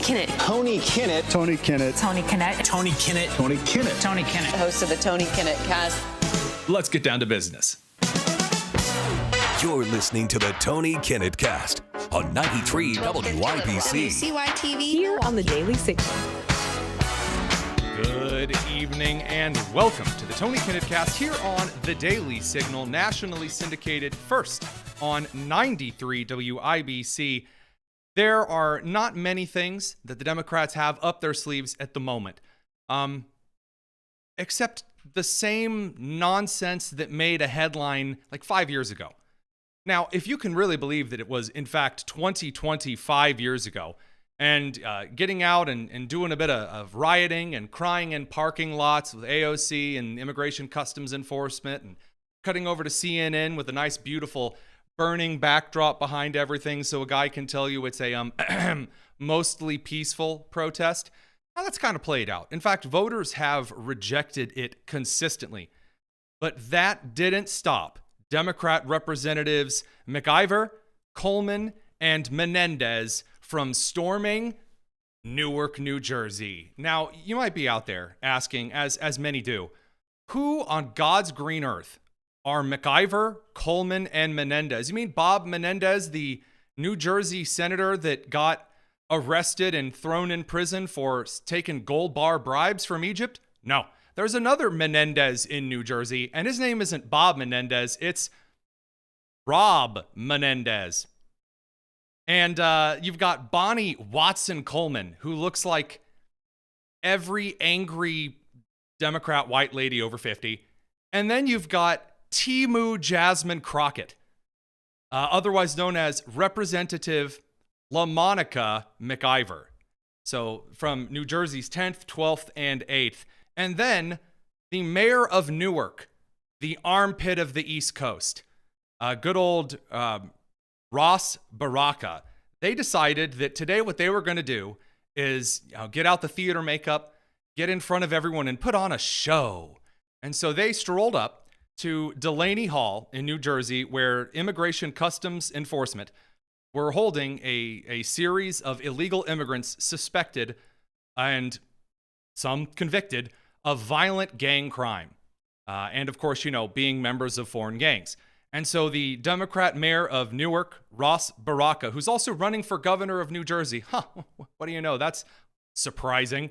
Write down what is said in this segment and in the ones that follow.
Kinnett. Tony Kinnett. Tony Kinnett. Tony Kinnett. Tony Kinnett. Tony Kinnett. Tony Kinnett. Host of the Tony Kinnett cast. Let's get down to business. You're listening to the Tony Kinnett cast on 93 WYPC. WCYTV. Here on the Daily Signal. Good evening and welcome to the Tony Kinnett cast here on the Daily Signal, nationally syndicated first on 93 WIBC. There are not many things that the Democrats have up their sleeves at the moment, except the same nonsense that made a headline like 5 years ago. Now, if you can really believe that it was, in fact, 2025 years ago, and getting out and doing a bit of rioting and crying in parking lots with AOC and Immigration Customs Enforcement and cutting over to CNN with a nice, beautiful burning backdrop behind everything so a guy can tell you it's a mostly peaceful protest. Now, that's kind of played out. In fact, voters have rejected it consistently. But that didn't stop Democrat Representatives McIver, Coleman, and Menendez from storming Newark, New Jersey. Now, you might be out there asking, as many do, who on God's green earth are McIver, Coleman, and Menendez? You mean Bob Menendez, the New Jersey senator that got arrested and thrown in prison for taking gold bar bribes from Egypt? No, there's another Menendez in New Jersey, and his name isn't Bob Menendez, it's Rob Menendez. And you've got Bonnie Watson Coleman, who looks like every angry Democrat white lady over 50. And then you've got Timu Jasmine Crockett, otherwise known as Representative LaMonica McIver. So from New Jersey's 10th, 12th, and 8th. And then the mayor of Newark, the armpit of the East Coast, good old Ross Baraka. They decided that today what they were going to do is get out the theater makeup, get in front of everyone, and put on a show. And so they strolled up to Delaney Hall in New Jersey, where Immigration Customs Enforcement were holding a series of illegal immigrants suspected and some convicted of violent gang crime. And of course, being members of foreign gangs. And so the Democrat mayor of Newark, Ross Baraka, who's also running for governor of New Jersey, what do you know? That's surprising.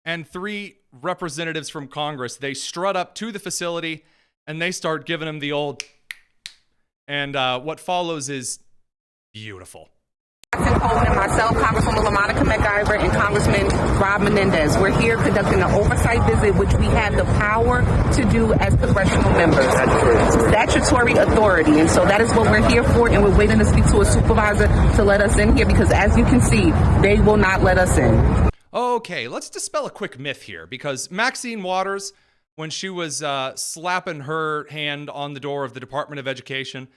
And 3 representatives from Congress, they strut up to the facility and they start giving him the old, and what follows is beautiful. Coleman and myself, Congresswoman LaMonica McIver, and Congressman Rob Menendez. We're here conducting an oversight visit, which we have the power to do as congressional members. Statutory authority. And so that is what we're here for, and we're waiting to speak to a supervisor to let us in here, because as you can see, they will not let us in. Okay, let's dispel a quick myth here, because Maxine Waters, when she was slapping her hand on the door of the Department of Education,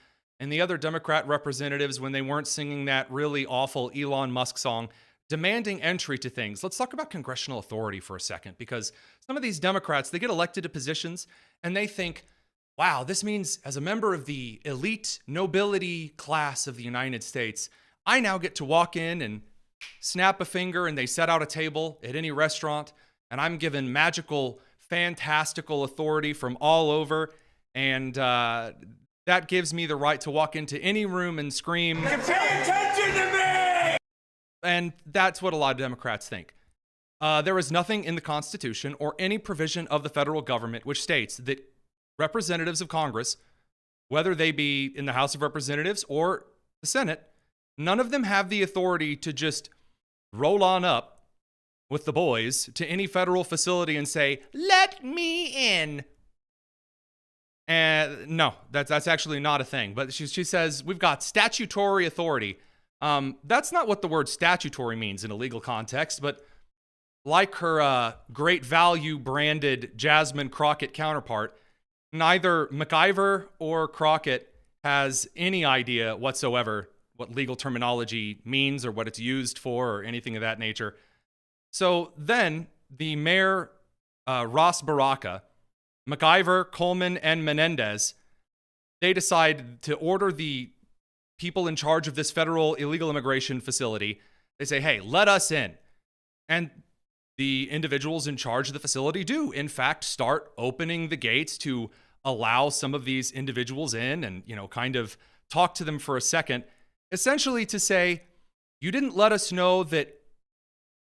and the other Democrat representatives, when they weren't singing that really awful Elon Musk song, demanding entry to things. Let's talk about congressional authority for a second, because some of these Democrats, they get elected to positions and they think, wow, this means as a member of the elite nobility class of the United States, I now get to walk in and snap a finger and they set out a table at any restaurant, and I'm given magical, fantastical authority from all over, and that gives me the right to walk into any room and scream, "Pay attention to me!" And that's what a lot of Democrats think. There is nothing in the Constitution or any provision of the federal government which states that representatives of Congress, whether they be in the House of Representatives or the Senate, none of them have the authority to just roll on up with the boys to any federal facility and say, "Let me in." And no, that's actually not a thing. But she says, we've got statutory authority. That's not what the word statutory means in a legal context, but like her great value branded Jasmine Crockett counterpart, neither McIver or Crockett has any idea whatsoever what legal terminology means or what it's used for or anything of that nature. So then the mayor, Ross Baraka, McIver, Coleman, and Menendez, they decide to order the people in charge of this federal illegal immigration facility. They say, hey, let us in. And the individuals in charge of the facility do, in fact, start opening the gates to allow some of these individuals in and, kind of talk to them for a second, essentially to say, you didn't let us know that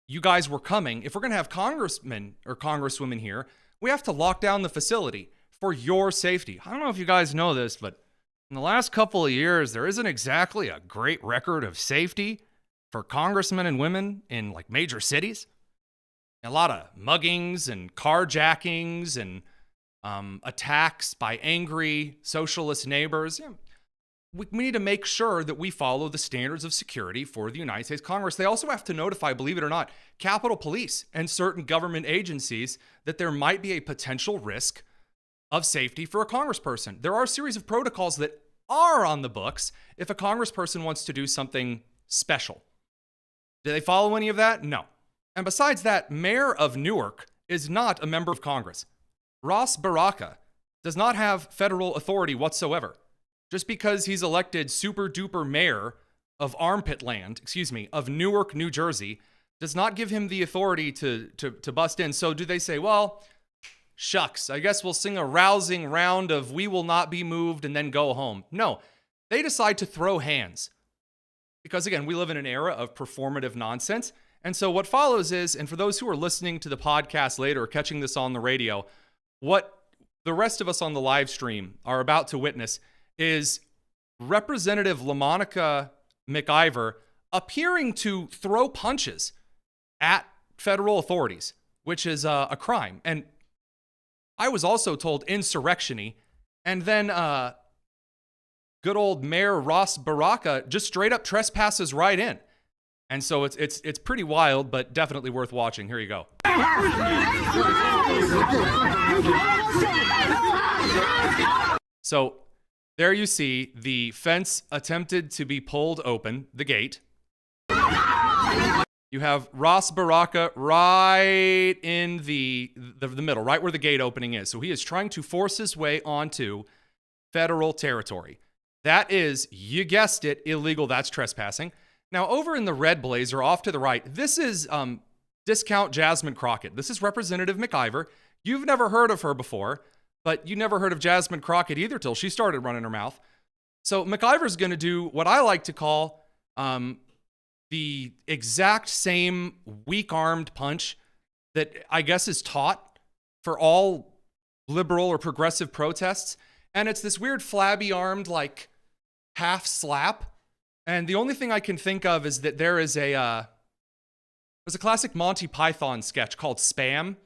you guys were coming. If we're going to have congressmen or congresswomen here, we have to lock down the facility for your safety. I don't know if you guys know this, but in the last couple of years, there isn't exactly a great record of safety for congressmen and women in like major cities. A lot of muggings and carjackings and attacks by angry socialist neighbors. We need to make sure that we follow the standards of security for the United States Congress. They also have to notify, believe it or not, Capitol Police and certain government agencies that there might be a potential risk of safety for a congressperson. There are a series of protocols that are on the books if a congressperson wants to do something special. Do they follow any of that? No. And besides that, Mayor of Newark is not a member of Congress. Ross Baraka does not have federal authority whatsoever. Just because he's elected super duper mayor of of Newark, New Jersey, does not give him the authority to bust in. So do they say, well, shucks, I guess we'll sing a rousing round of "We Will Not Be Moved" and then go home? No, they decide to throw hands. Because again, we live in an era of performative nonsense. And so what follows is, and for those who are listening to the podcast later or catching this on the radio, what the rest of us on the live stream are about to witness is Representative LaMonica McIver appearing to throw punches at federal authorities, which is a crime. And I was also told insurrection-y, and then good old Mayor Ross Baraka just straight up trespasses right in. And so it's pretty wild, but definitely worth watching. Here you go. So there you see the fence attempted to be pulled open, the gate. You have Ross Baraka right in the middle, right where the gate opening is. So he is trying to force his way onto federal territory. That is, you guessed it, illegal. That's trespassing. Now, over in the red blazer off to the right, this is discount Jasmine Crockett. This is Representative McIver. You've never heard of her before, but you never heard of Jasmine Crockett either till she started running her mouth. So McIver's going to do what I like to call the exact same weak-armed punch that I guess is taught for all liberal or progressive protests. And it's this weird flabby-armed, like, half slap. And the only thing I can think of is that there's a classic Monty Python sketch called Spam,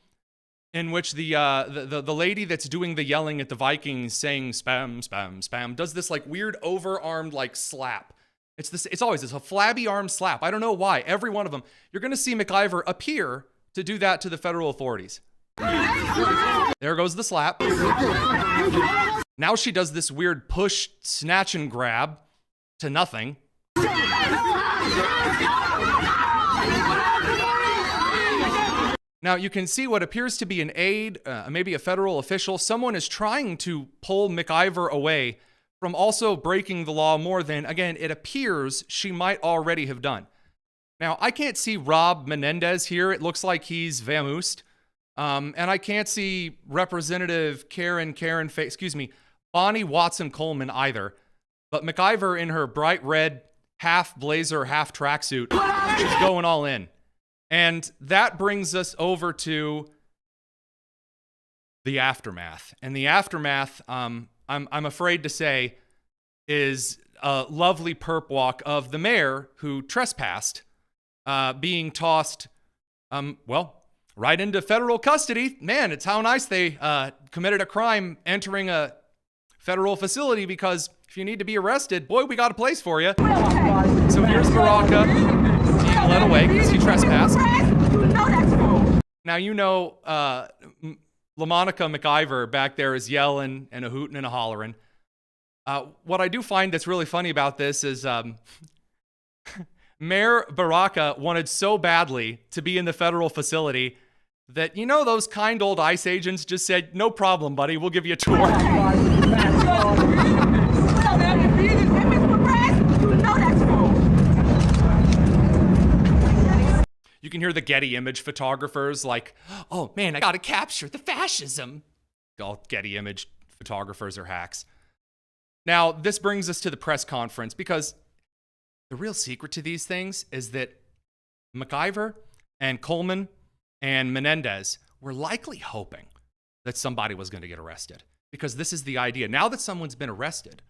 in which the lady that's doing the yelling at the Vikings saying spam, spam, spam, does this like weird overarmed like slap. It's always a flabby arm slap. I don't know why. Every one of them. You're going to see McIver appear to do that to the federal authorities. There goes the slap. Now she does this weird push, snatch, and grab to nothing. Now you can see what appears to be an aide, maybe a federal official. Someone is trying to pull McIver away from also breaking the law more than, again, it appears she might already have done. Now, I can't see Rob Menendez here. It looks like he's vamoosed. And I can't see Representative Bonnie Watson Coleman either. But McIver in her bright red half blazer, half tracksuit, she's going all in. And that brings us over to the aftermath. And the aftermath, I'm afraid to say, is a lovely perp walk of the mayor who trespassed, being tossed, right into federal custody. Man, it's how nice they committed a crime entering a federal facility, because if you need to be arrested, boy, we got a place for you. So here's Baraka being led away because he trespassed. Now, you know, LaMonica McIver back there is yelling and a hooting and a hollering. What I do find that's really funny about this is Mayor Baraka wanted so badly to be in the federal facility that, you know, those kind old ICE agents just said, no problem, buddy, we'll give you a tour. You You can hear the Getty Image photographers like, oh man, I gotta capture the fascism. All Getty Image photographers are hacks. Now, this brings us to the press conference, because the real secret to these things is that MacIver and Coleman and Menendez were likely hoping that somebody was going to get arrested, because this is the idea. Now that someone's been arrested,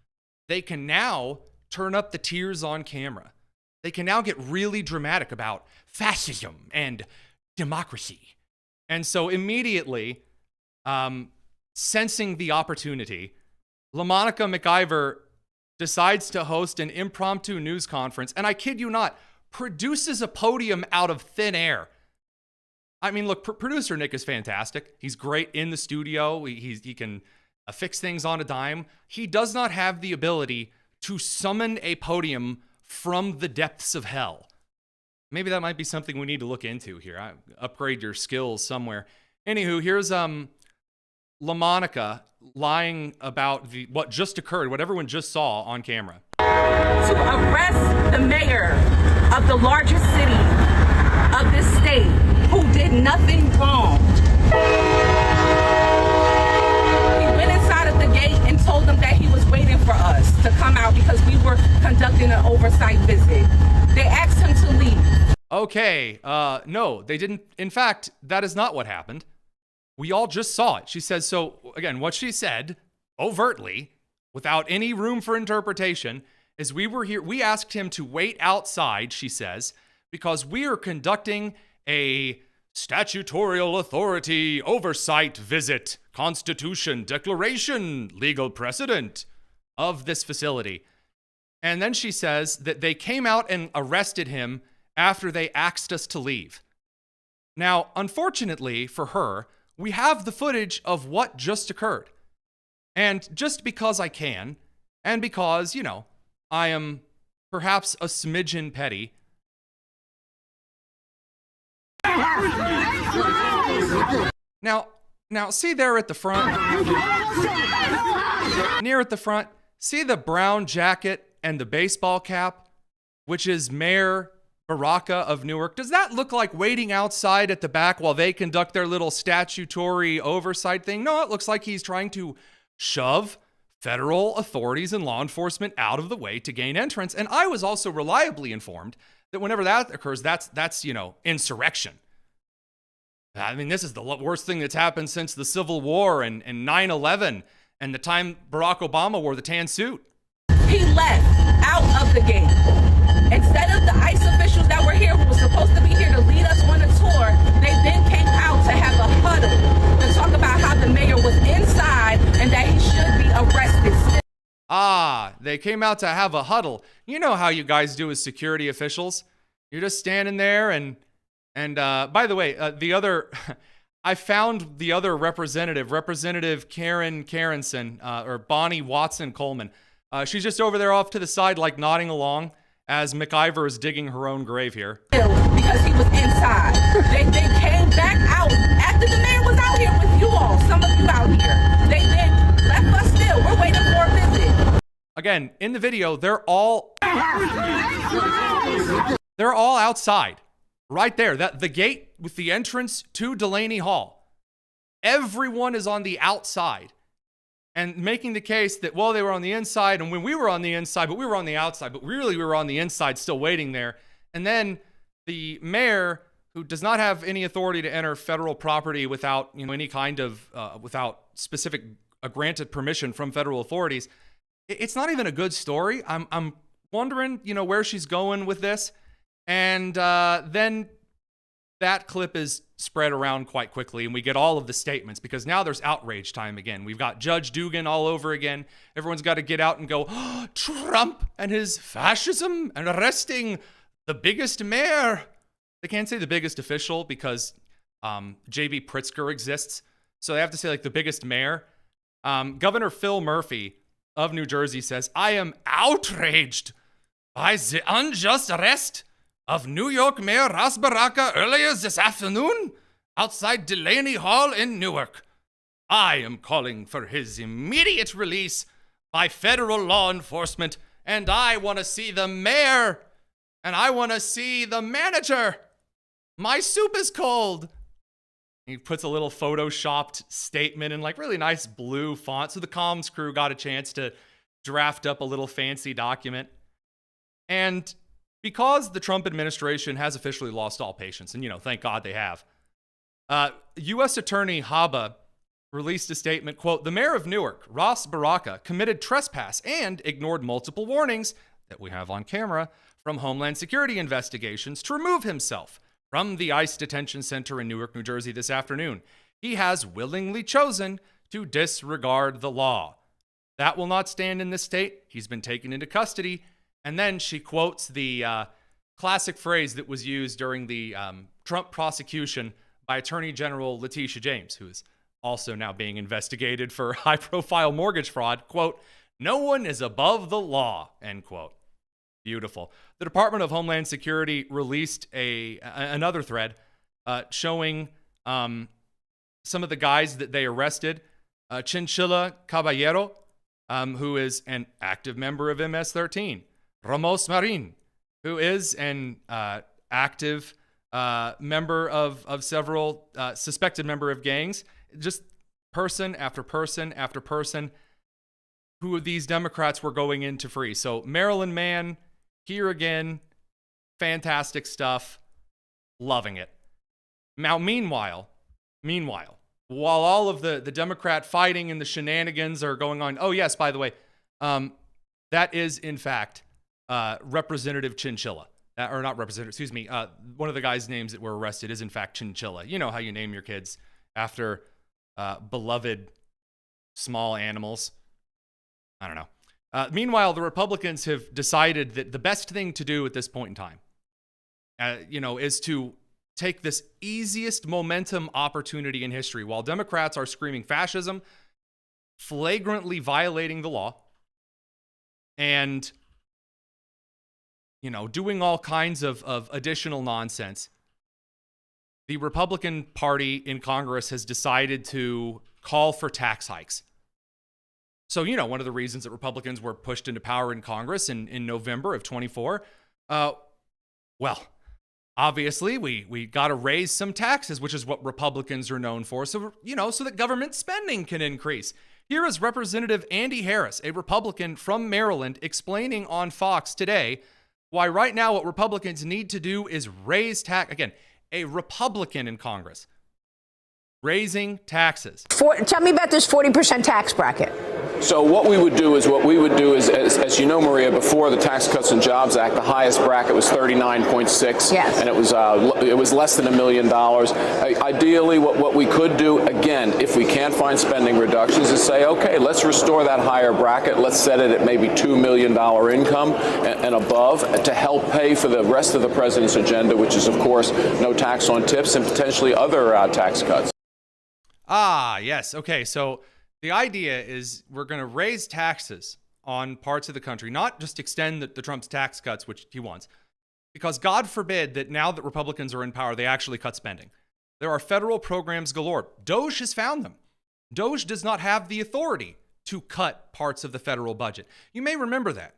they can now turn up the tears on camera. They can now get really dramatic about fascism and democracy. And so immediately, sensing the opportunity, LaMonica MacIver decides to host an impromptu news conference, and I kid you not, produces a podium out of thin air. I mean, look, producer Nick is fantastic. He's great in the studio. He can fix things on a dime. He does not have the ability to summon a podium from the depths of hell. Maybe that might be something we need to look into here. Upgrade your skills somewhere. Anywho, here's LaMonica lying about what just occurred, what everyone just saw on camera. To arrest the mayor of the largest city of this state who did nothing wrong. He went inside of the gate and told them that he was waiting for us to come out because we were conducting an oversight visit. They asked him to leave. Okay, no, they didn't. In fact, that is not what happened. We all just saw it. She says, so again, what she said overtly, without any room for interpretation, is we were here. We asked him to wait outside, she says, because we are conducting a statutorial authority oversight visit, constitution, declaration, legal precedent of this facility. And then she says that they came out and arrested him after they asked us to leave. Now, unfortunately for her, we have the footage of what just occurred. And just because I can, and because, you know, I am perhaps a smidgen petty, Now, see there at the front, near at the front, see the brown jacket and the baseball cap, which is Mayor Baraka of Newark. Does that look like waiting outside at the back while they conduct their little statutory oversight thing? No, it looks like he's trying to shove federal authorities and law enforcement out of the way to gain entrance. And I was also reliably informed that whenever that occurs, that's insurrection. I mean, this is the worst thing that's happened since the Civil War and 9/11 and the time Barack Obama wore the tan suit. He left out of the gate. Instead of the ICE officials that were here, who were supposed to be here to lead us on a tour, they then came out to have a huddle to talk about how the mayor was inside and that he should be arrested. They came out to have a huddle. You know how you guys do as security officials. You're just standing there and by the way, I found the other Representative Karen Carenson, or Bonnie Watson Coleman. She's just over there off to the side, like nodding along as MacIver is digging her own grave here. Because he was inside. They came back out after the mayor was out here with you all, some of you out here. They then left us still. We're waiting for a visit. Again, in the video, they're all outside. Right there, the gate with the entrance to Delaney Hall. Everyone is on the outside and making the case that, well, they were on the inside and when we were on the inside, but we were on the outside, but really we were on the inside still waiting there. And then the mayor, who does not have any authority to enter federal property without, any kind of, without specific granted permission from federal authorities. It's not even a good story. I'm wondering, where she's going with this. And then that clip is spread around quite quickly, and we get all of the statements because now there's outrage time again. We've got Judge Dugan all over again. Everyone's got to get out and go, oh, Trump and his fascism and arresting the biggest mayor. They can't say the biggest official because J.B. Pritzker exists. So they have to say like the biggest mayor. Governor Phil Murphy of New Jersey says, I am outraged by the unjust arrest of New York Mayor Ras Baraka earlier this afternoon outside Delaney Hall in Newark. I am calling for his immediate release by federal law enforcement, and I want to see the mayor, and I want to see the manager. My soup is cold. He puts a little photoshopped statement in like really nice blue font. So the comms crew got a chance to draft up a little fancy document. And because the Trump administration has officially lost all patience, and, thank God they have, U.S. Attorney Haba released a statement, quote, "The mayor of Newark, Ras Baraka, committed trespass and ignored multiple warnings that we have on camera from Homeland Security investigations to remove himself from the ICE detention center in Newark, New Jersey this afternoon. He has willingly chosen to disregard the law. That will not stand in this state. He's been taken into custody." And then she quotes the classic phrase that was used during the Trump prosecution by Attorney General Letitia James, who is also now being investigated for high-profile mortgage fraud. Quote, "No one is above the law," end quote. Beautiful. The Department of Homeland Security released another thread showing some of the guys that they arrested. Chinchilla Caballero, who is an active member of MS-13. Ramos Marin, who is an active member of several suspected member of gangs. Just person after person after person who these Democrats were going in to free. So Maryland man, here again, fantastic stuff, loving it. Now, meanwhile, while all of the Democrat fighting and the shenanigans are going on, oh yes, by the way, that is in fact Representative Chinchilla, or not Representative, excuse me, one of the guys' names that were arrested is in fact Chinchilla. You know how you name your kids after beloved small animals. I don't know. Meanwhile, the Republicans have decided that the best thing to do at this point in time, is to take this easiest momentum opportunity in history. While Democrats are screaming fascism, flagrantly violating the law, and, doing all kinds of additional nonsense, the Republican Party in Congress has decided to call for tax hikes. So, one of the reasons that Republicans were pushed into power in Congress in November of 24, obviously we got to raise some taxes, which is what Republicans are known for. So, so that government spending can increase. Here is Representative Andy Harris, a Republican from Maryland, explaining on Fox today why right now what Republicans need to do is raise tax. Again, a Republican in Congress raising taxes. Tell me about this 40% tax bracket. So what we would do is, as you know, Maria, before the Tax Cuts and Jobs Act, the highest bracket was 39.6, yes, and it was less than $1 million. Ideally, what we could do, again, if we can't find spending reductions, is say, okay, let's restore that higher bracket. Let's set it at maybe $2 million income and above to help pay for the rest of the president's agenda, which is, of course, no tax on tips and potentially other tax cuts. Ah, yes. Okay, so the idea is we're going to raise taxes on parts of the country, not just extend the Trump's tax cuts, which he wants, because God forbid that now that Republicans are in power, they actually cut spending. There are federal programs galore. DOJ has found them. DOJ does not have the authority to cut parts of the federal budget. You may remember that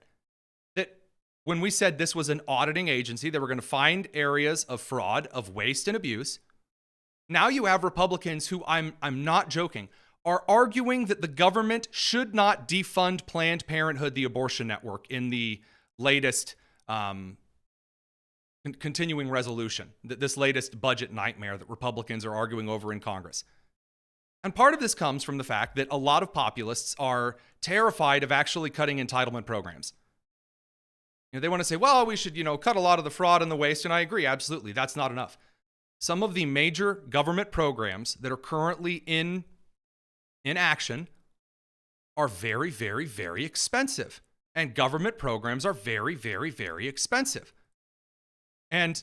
when we said this was an auditing agency, they were going to find areas of fraud, of waste and abuse. Now you have Republicans who, I'm not joking, are arguing that the government should not defund Planned Parenthood, the abortion network, in the latest continuing resolution, this latest budget nightmare that Republicans are arguing over in Congress. And part of this comes from the fact that a lot of populists are terrified of actually cutting entitlement programs. They want to say, well, we should, cut a lot of the fraud and the waste, and I agree, absolutely, that's not enough. Some of the major government programs that are currently in action are very, very, very expensive. And government programs are very, very, very expensive. And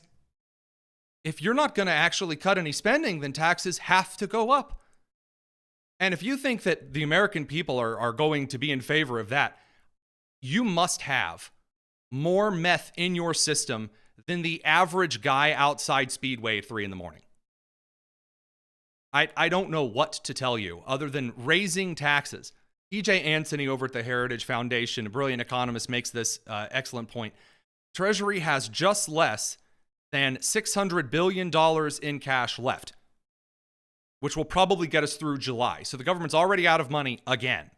if you're not going to actually cut any spending, then taxes have to go up. And if you think that the American people are going to be in favor of that, you must have more meth in your system than the average guy outside Speedway at 3 a.m. I don't know what to tell you other than raising taxes. E.J. Anthony over at the Heritage Foundation, a brilliant economist, makes this excellent point. Treasury has just less than $600 billion in cash left, which will probably get us through July. So the government's already out of money again.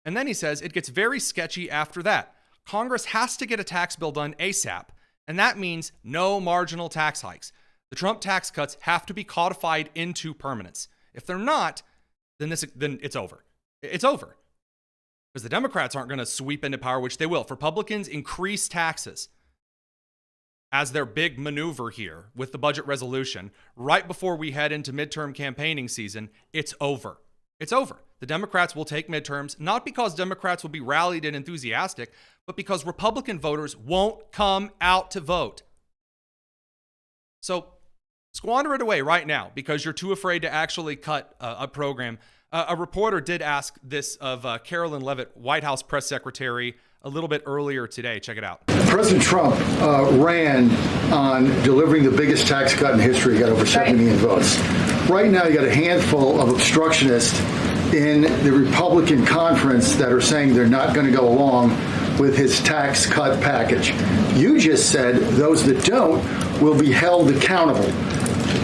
And then he says it gets very sketchy after that. Congress has to get a tax bill done ASAP, and that means no marginal tax hikes. The Trump tax cuts have to be codified into permanence. If they're not, then it's over. It's over. Because the Democrats aren't going to sweep into power, which they will. If Republicans increase taxes as their big maneuver here with the budget resolution, right before we head into midterm campaigning season, it's over. It's over. The Democrats will take midterms, not because Democrats will be rallied and enthusiastic, but because Republican voters won't come out to vote. So squander it away right now because you're too afraid to actually cut a program. A reporter did ask this of Carolyn Leavitt, White House press secretary, a little bit earlier today. Check it out. President Trump ran on delivering the biggest tax cut in history. He got over 7 million votes. Right now, you got a handful of obstructionists in the Republican conference that are saying they're not going to go along with his tax cut package. You just said those that don't will be held accountable.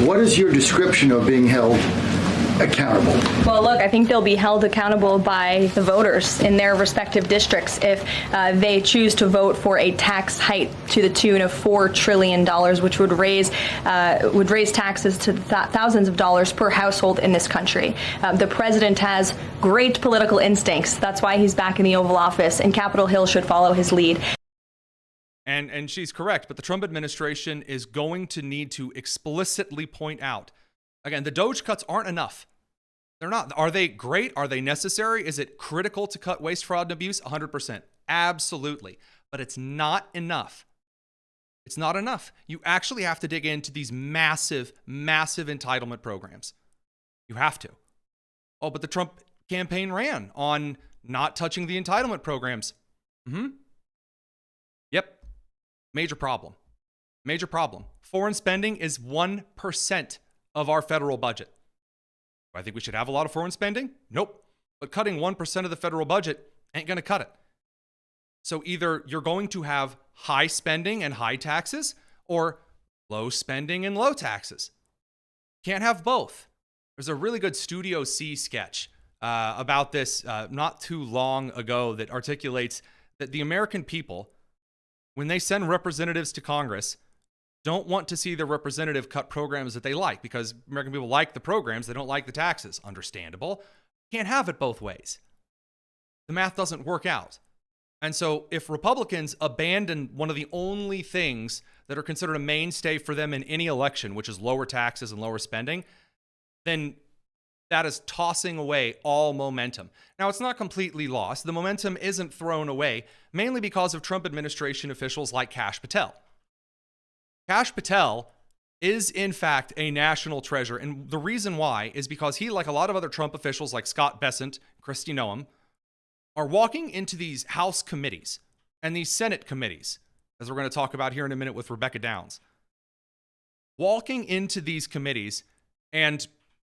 What is your description of being held accountable? Well, look, I think they'll be held accountable by the voters in their respective districts if they choose to vote for a tax hike to the tune of $4 trillion, which would raise taxes to thousands of dollars per household in this country. The president has great political instincts. That's why he's back in the Oval Office, and Capitol Hill should follow his lead. And she's correct, but the Trump administration is going to need to explicitly point out, again, the DOGE cuts aren't enough. They're not. Are they great? Are they necessary? Is it critical to cut waste, fraud, and abuse? 100%. Absolutely. But it's not enough. It's not enough. You actually have to dig into these massive, massive entitlement programs. You have to. Oh, but the Trump campaign ran on not touching the entitlement programs. Yep. Major problem. Major problem. Foreign spending is 1% of our federal budget. Do I think we should have a lot of foreign spending? Nope. But cutting 1% of the federal budget ain't going to cut it. So either you're going to have high spending and high taxes or low spending and low taxes. Can't have both. There's a really good Studio C sketch about this not too long ago that articulates that the American people, when they send representatives to Congress, don't want to see their representative cut programs that they like because American people like the programs, they don't like the taxes. Understandable. Can't have it both ways. The math doesn't work out. And so if Republicans abandon one of the only things that are considered a mainstay for them in any election, which is lower taxes and lower spending, then that is tossing away all momentum. Now, it's not completely lost. The momentum isn't thrown away, mainly because of Trump administration officials like Kash Patel. Kash Patel is, in fact, a national treasure. And the reason why is because he, like a lot of other Trump officials like Scott Bessent, Kristi Noem, are walking into these House committees and these Senate committees, as we're going to talk about here in a minute with Rebecca Downs. Walking into these committees and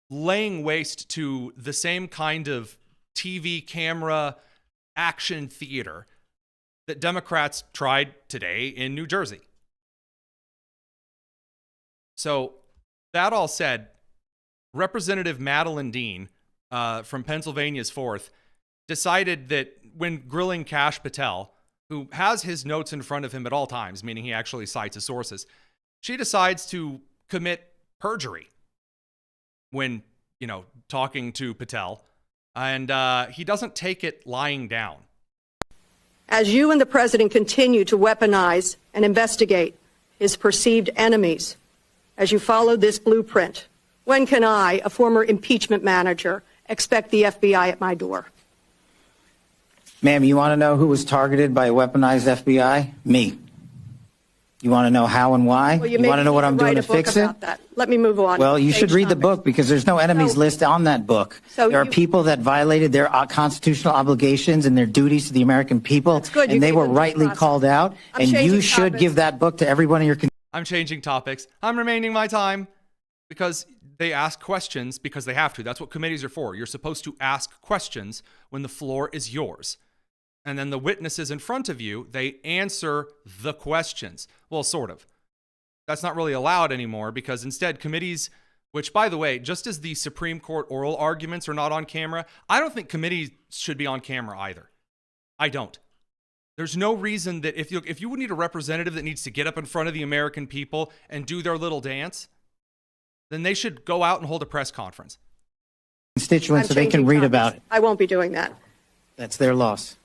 laying waste to the same kind of TV camera action theater that Democrats tried today in New Jersey. So that all said, Representative Madeline Dean from Pennsylvania's 4th decided that when grilling Kash Patel, who has his notes in front of him at all times, meaning he actually cites his sources, she decides to commit perjury when, talking to Patel, and he doesn't take it lying down. As you and the president continue to weaponize and investigate his perceived enemies, as you follow this blueprint, when can I, a former impeachment manager, expect the FBI at my door? Ma'am, you want to know who was targeted by a weaponized FBI? Me. You want to know how and why? Well, you want to know what I'm doing to fix it? That. Let me move on. Well, you should read the book because there's no enemies list on that book. There are people that violated their constitutional obligations and their duties to the American people, and they were rightly called out, and you should give that book to everyone in your community. I'm changing topics. I'm remaining my time because they ask questions because they have to. That's what committees are for. You're supposed to ask questions when the floor is yours. And then the witnesses in front of you, they answer the questions. Well, sort of. That's not really allowed anymore because instead committees, which by the way, just as the Supreme Court oral arguments are not on camera, I don't think committees should be on camera either. I don't. There's no reason that if you would need a representative that needs to get up in front of the American people and do their little dance, then they should go out and hold a press conference. Constituents so they can read about it. I won't be doing that. That's their loss.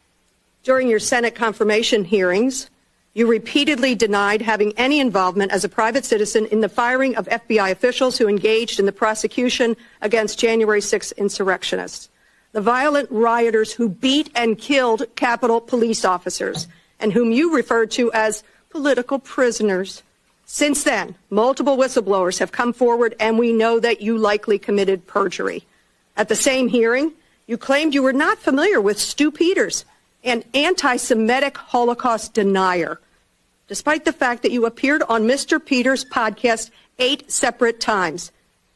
During your Senate confirmation hearings, you repeatedly denied having any involvement as a private citizen in the firing of FBI officials who engaged in the prosecution against January 6 insurrectionists, the violent rioters who beat and killed Capitol police officers and whom you referred to as political prisoners. Since then, multiple whistleblowers have come forward, and we know that you likely committed perjury. At the same hearing, you claimed you were not familiar with Stu Peters, an anti-Semitic Holocaust denier, despite the fact that you appeared on Mr. Peters' podcast 8 separate times.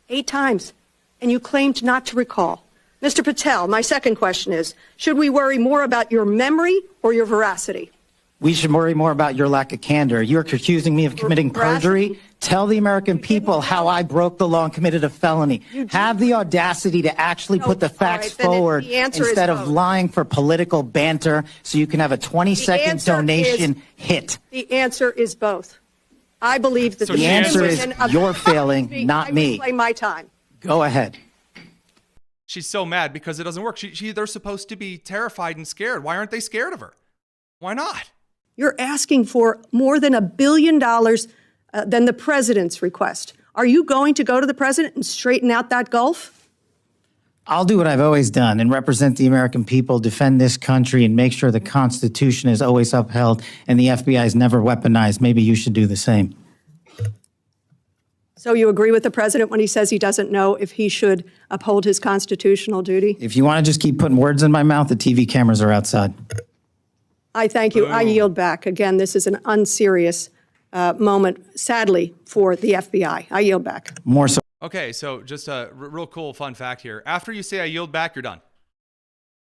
8 times. And you claimed not to recall. Mr. Patel, my second question is, should we worry more about your memory or your veracity? We should worry more about your lack of candor. You're accusing me of committing perjury. Tell the American people how I broke the law and committed a felony. Have the audacity to actually put the facts forward instead of lying for political banter so you can have a 20-second donation hit. The answer is both. I believe that the answer is you're failing, not me. Play my time. Go ahead. She's so mad because it doesn't work. They're supposed to be terrified and scared. Why aren't they scared of her? Why not? You're asking for more than $1 billion than the president's request. Are you going to go to the president and straighten out that gulf? I'll do what I've always done and represent the American people, defend this country, and make sure the Constitution is always upheld and the FBI is never weaponized. Maybe you should do the same. So you agree with the president when he says he doesn't know if he should uphold his constitutional duty? If you want to just keep putting words in my mouth, the TV cameras are outside. I thank you. I yield back. Again, this is an unserious moment, sadly, for the FBI. I yield back. More so. Okay, so just a real cool fun fact here. After you say I yield back, you're done.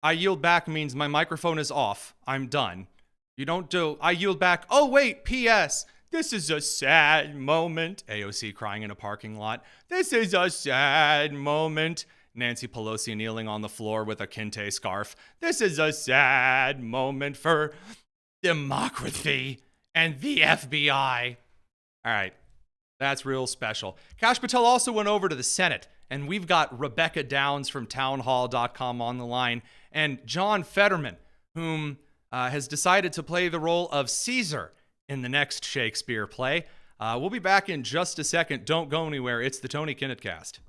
I yield back means my microphone is off. I'm done. You don't do I yield back. Oh, wait, P.S. This is a sad moment. AOC crying in a parking lot. This is a sad moment. Nancy Pelosi kneeling on the floor with a kente scarf. This is a sad moment for democracy and the FBI. All right, that's real special. Kash Patel also went over to the Senate, and we've got Rebecca Downs from townhall.com on the line, and John Fetterman, whom has decided to play the role of Caesar in the next Shakespeare play. We'll be back in just a second. Don't go anywhere. It's the Tony Kinnett Cast.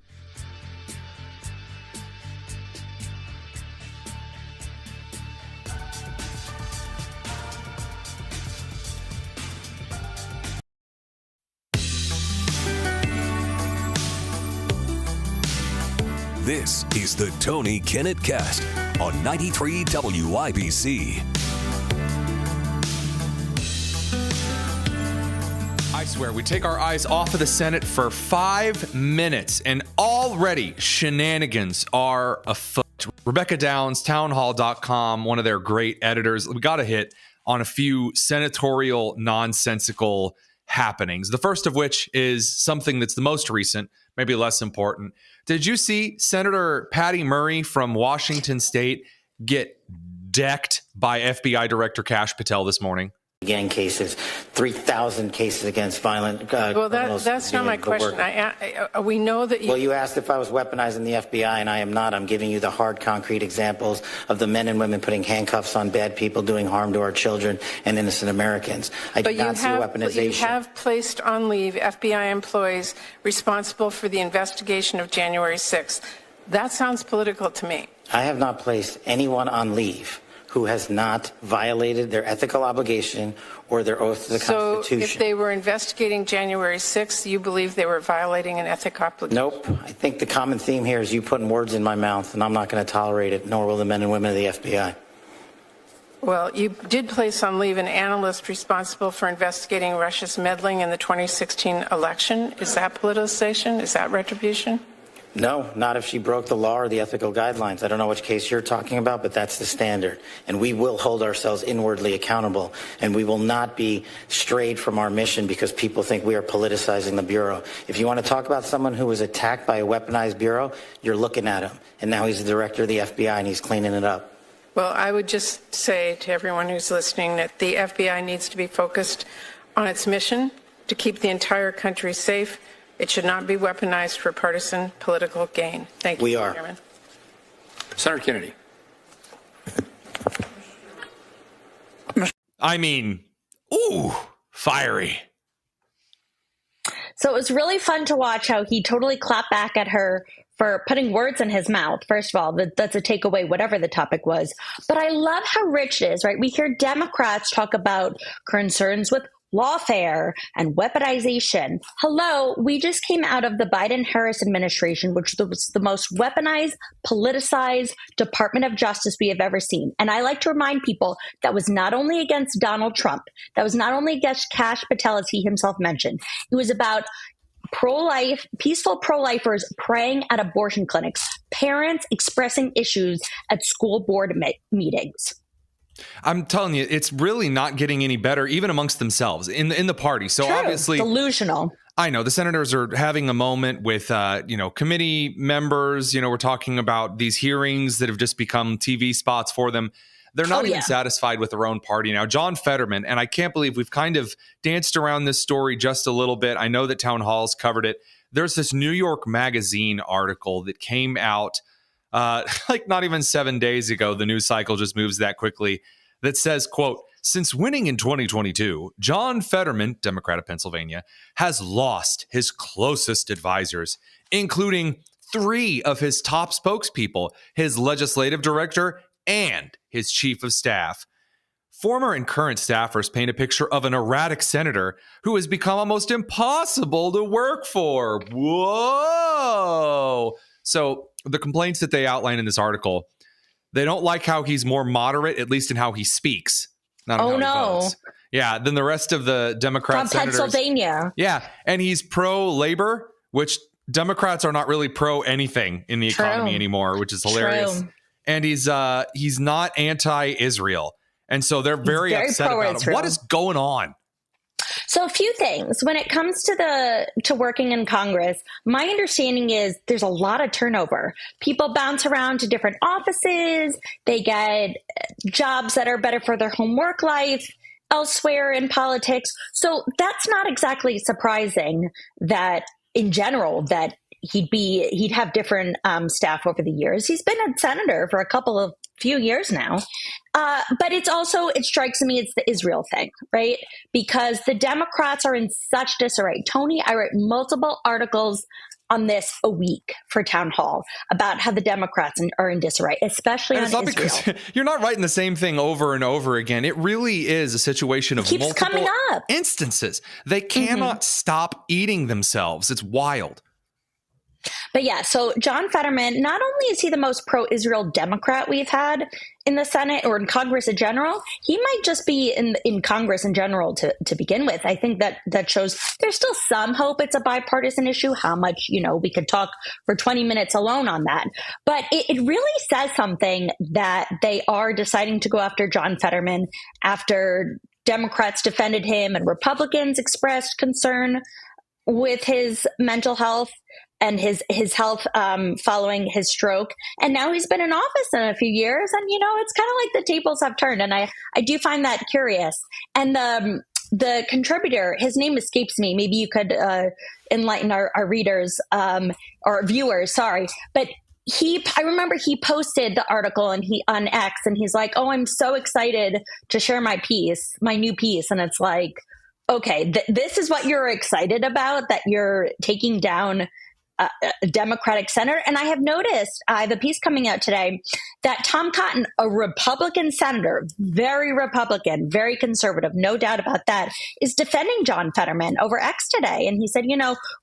This is the Tony Kinnett Cast on 93 WIBC. I swear, we take our eyes off of the Senate for 5 minutes, and already shenanigans are afoot. Rebecca Downs, townhall.com, one of their great editors. We got a hit on a few senatorial nonsensical happenings. The first of which is something that's the most recent, maybe less important. Did you see Senator Patty Murray from Washington State get decked by FBI Director Kash Patel this morning? Gang cases, 3,000 cases against violent well, that's not my question. We know that you... Well, you asked if I was weaponizing the FBI, and I am not. I'm giving you the hard, concrete examples of the men and women putting handcuffs on bad people, doing harm to our children and innocent Americans. I do not see weaponization. But you have placed on leave FBI employees responsible for the investigation of January 6th. That sounds political to me. I have not placed anyone on leave who has not violated their ethical obligation or their oath to the Constitution. So if they were investigating January 6th, you believe they were violating an ethical obligation? Nope. I think the common theme here is you putting words in my mouth, and I'm not going to tolerate it, nor will the men and women of the FBI. Well, you did place on leave an analyst responsible for investigating Russia's meddling in the 2016 election. Is that politicization? Is that retribution? No, not if she broke the law or the ethical guidelines. I don't know which case you're talking about, but that's the standard. And we will hold ourselves inwardly accountable, and we will not be strayed from our mission because people think we are politicizing the Bureau. If you want to talk about someone who was attacked by a weaponized Bureau, you're looking at him. And now he's the director of the FBI, and he's cleaning it up. Well, I would just say to everyone who's listening that the FBI needs to be focused on its mission to keep the entire country safe. It should not be weaponized for partisan political gain. Thank you, We are. Chairman. Senator Kennedy. I mean, ooh, fiery. So it was really fun to watch how he totally clapped back at her for putting words in his mouth. First of all, that's a takeaway, whatever the topic was. But I love how rich it is, right? We hear Democrats talk about concerns with lawfare and weaponization. Hello, we just came out of the Biden-Harris administration, which was the most weaponized, politicized Department of Justice we have ever seen. And I like to remind people that was not only against Donald Trump, that was not only against Kash Patel, as he himself mentioned. It was about pro-life, peaceful pro-lifers praying at abortion clinics, parents expressing issues at school board meetings. I'm telling you, it's really not getting any better, even amongst themselves in the party. So True. obviously, Delusional. I know the senators are having a moment with, committee members. We're talking about these hearings that have just become TV spots for them. They're not even satisfied with their own party now. John Fetterman, and I can't believe we've kind of danced around this story just a little bit. I know that Town Hall's covered it. There's this New York Magazine article that came out not even 7 days ago. The news cycle just moves that quickly. That says, quote, since winning in 2022, John Fetterman, Democrat of Pennsylvania, has lost his closest advisors, including 3 of his top spokespeople, his legislative director and his chief of staff. Former and current staffers paint a picture of an erratic senator who has become almost impossible to work for. Whoa! So the complaints that they outline in this article, they don't like how he's more moderate, at least in how he speaks. Not in how he votes. Yeah, than the rest of the Democrat senators. From Pennsylvania. Yeah, and he's pro-labor, which Democrats are not really pro-anything in the economy anymore, which is hilarious. True. And he's not anti-Israel. And so they're very upset about it. What is going on? So a few things. When it comes to working in Congress, my understanding is there's a lot of turnover. People bounce around to different offices. They get jobs that are better for their home work life elsewhere in politics. So that's not exactly surprising that in general that he'd have different staff over the years. He's been a senator for a few years now. But it strikes me it's the Israel thing, right? Because the Democrats are in such disarray. Tony, I wrote multiple articles on this a week for Town Hall about how the Democrats are in disarray, especially on Israel. Because you're not writing the same thing over and over again. It really is a situation of multiple instances. They cannot stop eating themselves. It's wild. But yeah, so John Fetterman, not only is he the most pro-Israel Democrat we've had in the Senate or in Congress in general, he might just be in Congress in general to begin with. I think that shows there's still some hope it's a bipartisan issue. How much, we could talk for 20 minutes alone on that. But it really says something that they are deciding to go after John Fetterman after Democrats defended him and Republicans expressed concern with his mental health and his health following his stroke. And now he's been in office in a few years. And, it's kind of like the tables have turned. And I do find that curious. And the contributor, his name escapes me. Maybe you could enlighten our readers or viewers, sorry. But I remember he posted the article on X and he's like, oh, I'm so excited to share my new piece. And it's like, okay, this is what you're excited about, that you're taking down a Democratic senator. And I have noticed, I have a piece coming out today, that Tom Cotton, a Republican senator, very Republican, very conservative, no doubt about that, is defending John Fetterman over X today. And he said,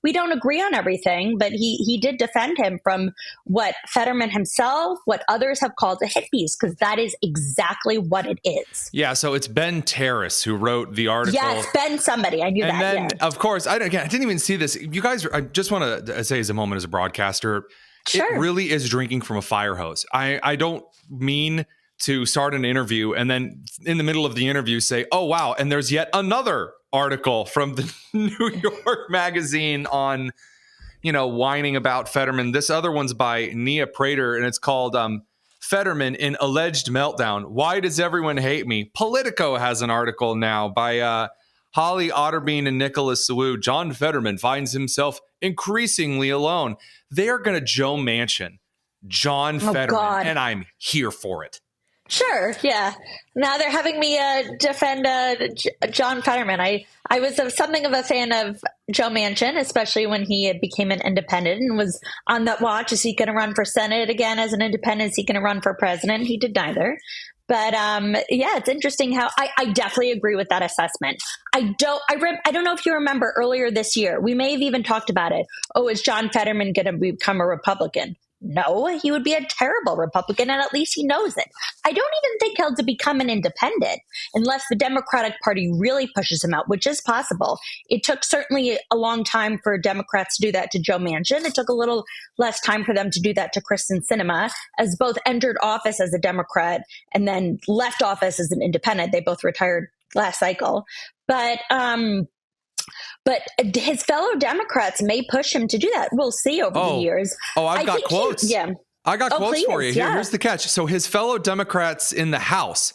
we don't agree on everything, but he did defend him from what Fetterman himself, what others have called a hit piece, because that is exactly what it is. Yeah, so it's Ben Terrace who wrote the article. Yes, Ben somebody. I knew that. And then, of course, I didn't even see this. You guys, I just want to say as a moment as a broadcaster, It really is drinking from a fire hose. I don't mean to start an interview and then in the middle of the interview say, oh, wow, and there's yet another article from the New York Magazine on, whining about Fetterman. This other one's by Nia Prater, and it's called Fetterman in Alleged Meltdown. Why does everyone hate me? Politico has an article now by Holly Otterbein and Nicholas Wu. John Fetterman finds himself increasingly alone. They are going to Joe Manchin John Fetterman, God. And I'm here for it. Sure, yeah. Now they're having me defend John Fetterman. I was something of a fan of Joe Manchin, especially when he became an independent and was on that watch. Is he going to run for Senate again as an independent? Is he going to run for president? He did neither. But yeah, it's interesting how I definitely agree with that assessment. I don't know if you remember earlier this year, we may have even talked about it. Oh, is John Fetterman going to become a Republican? No, he would be a terrible Republican, and at least he knows it. I don't even think he'll become an independent unless the Democratic Party really pushes him out, which is possible. It took certainly a long time for Democrats to do that to Joe Manchin. It took a little less time for them to do that to Kristen Sinema, as both entered office as a Democrat and then left office as an independent. They both retired last cycle. But his fellow Democrats may push him to do that. We'll see over the years. I've got quotes. I got quotes for you. Yeah. Here's the catch. So his fellow Democrats in the House,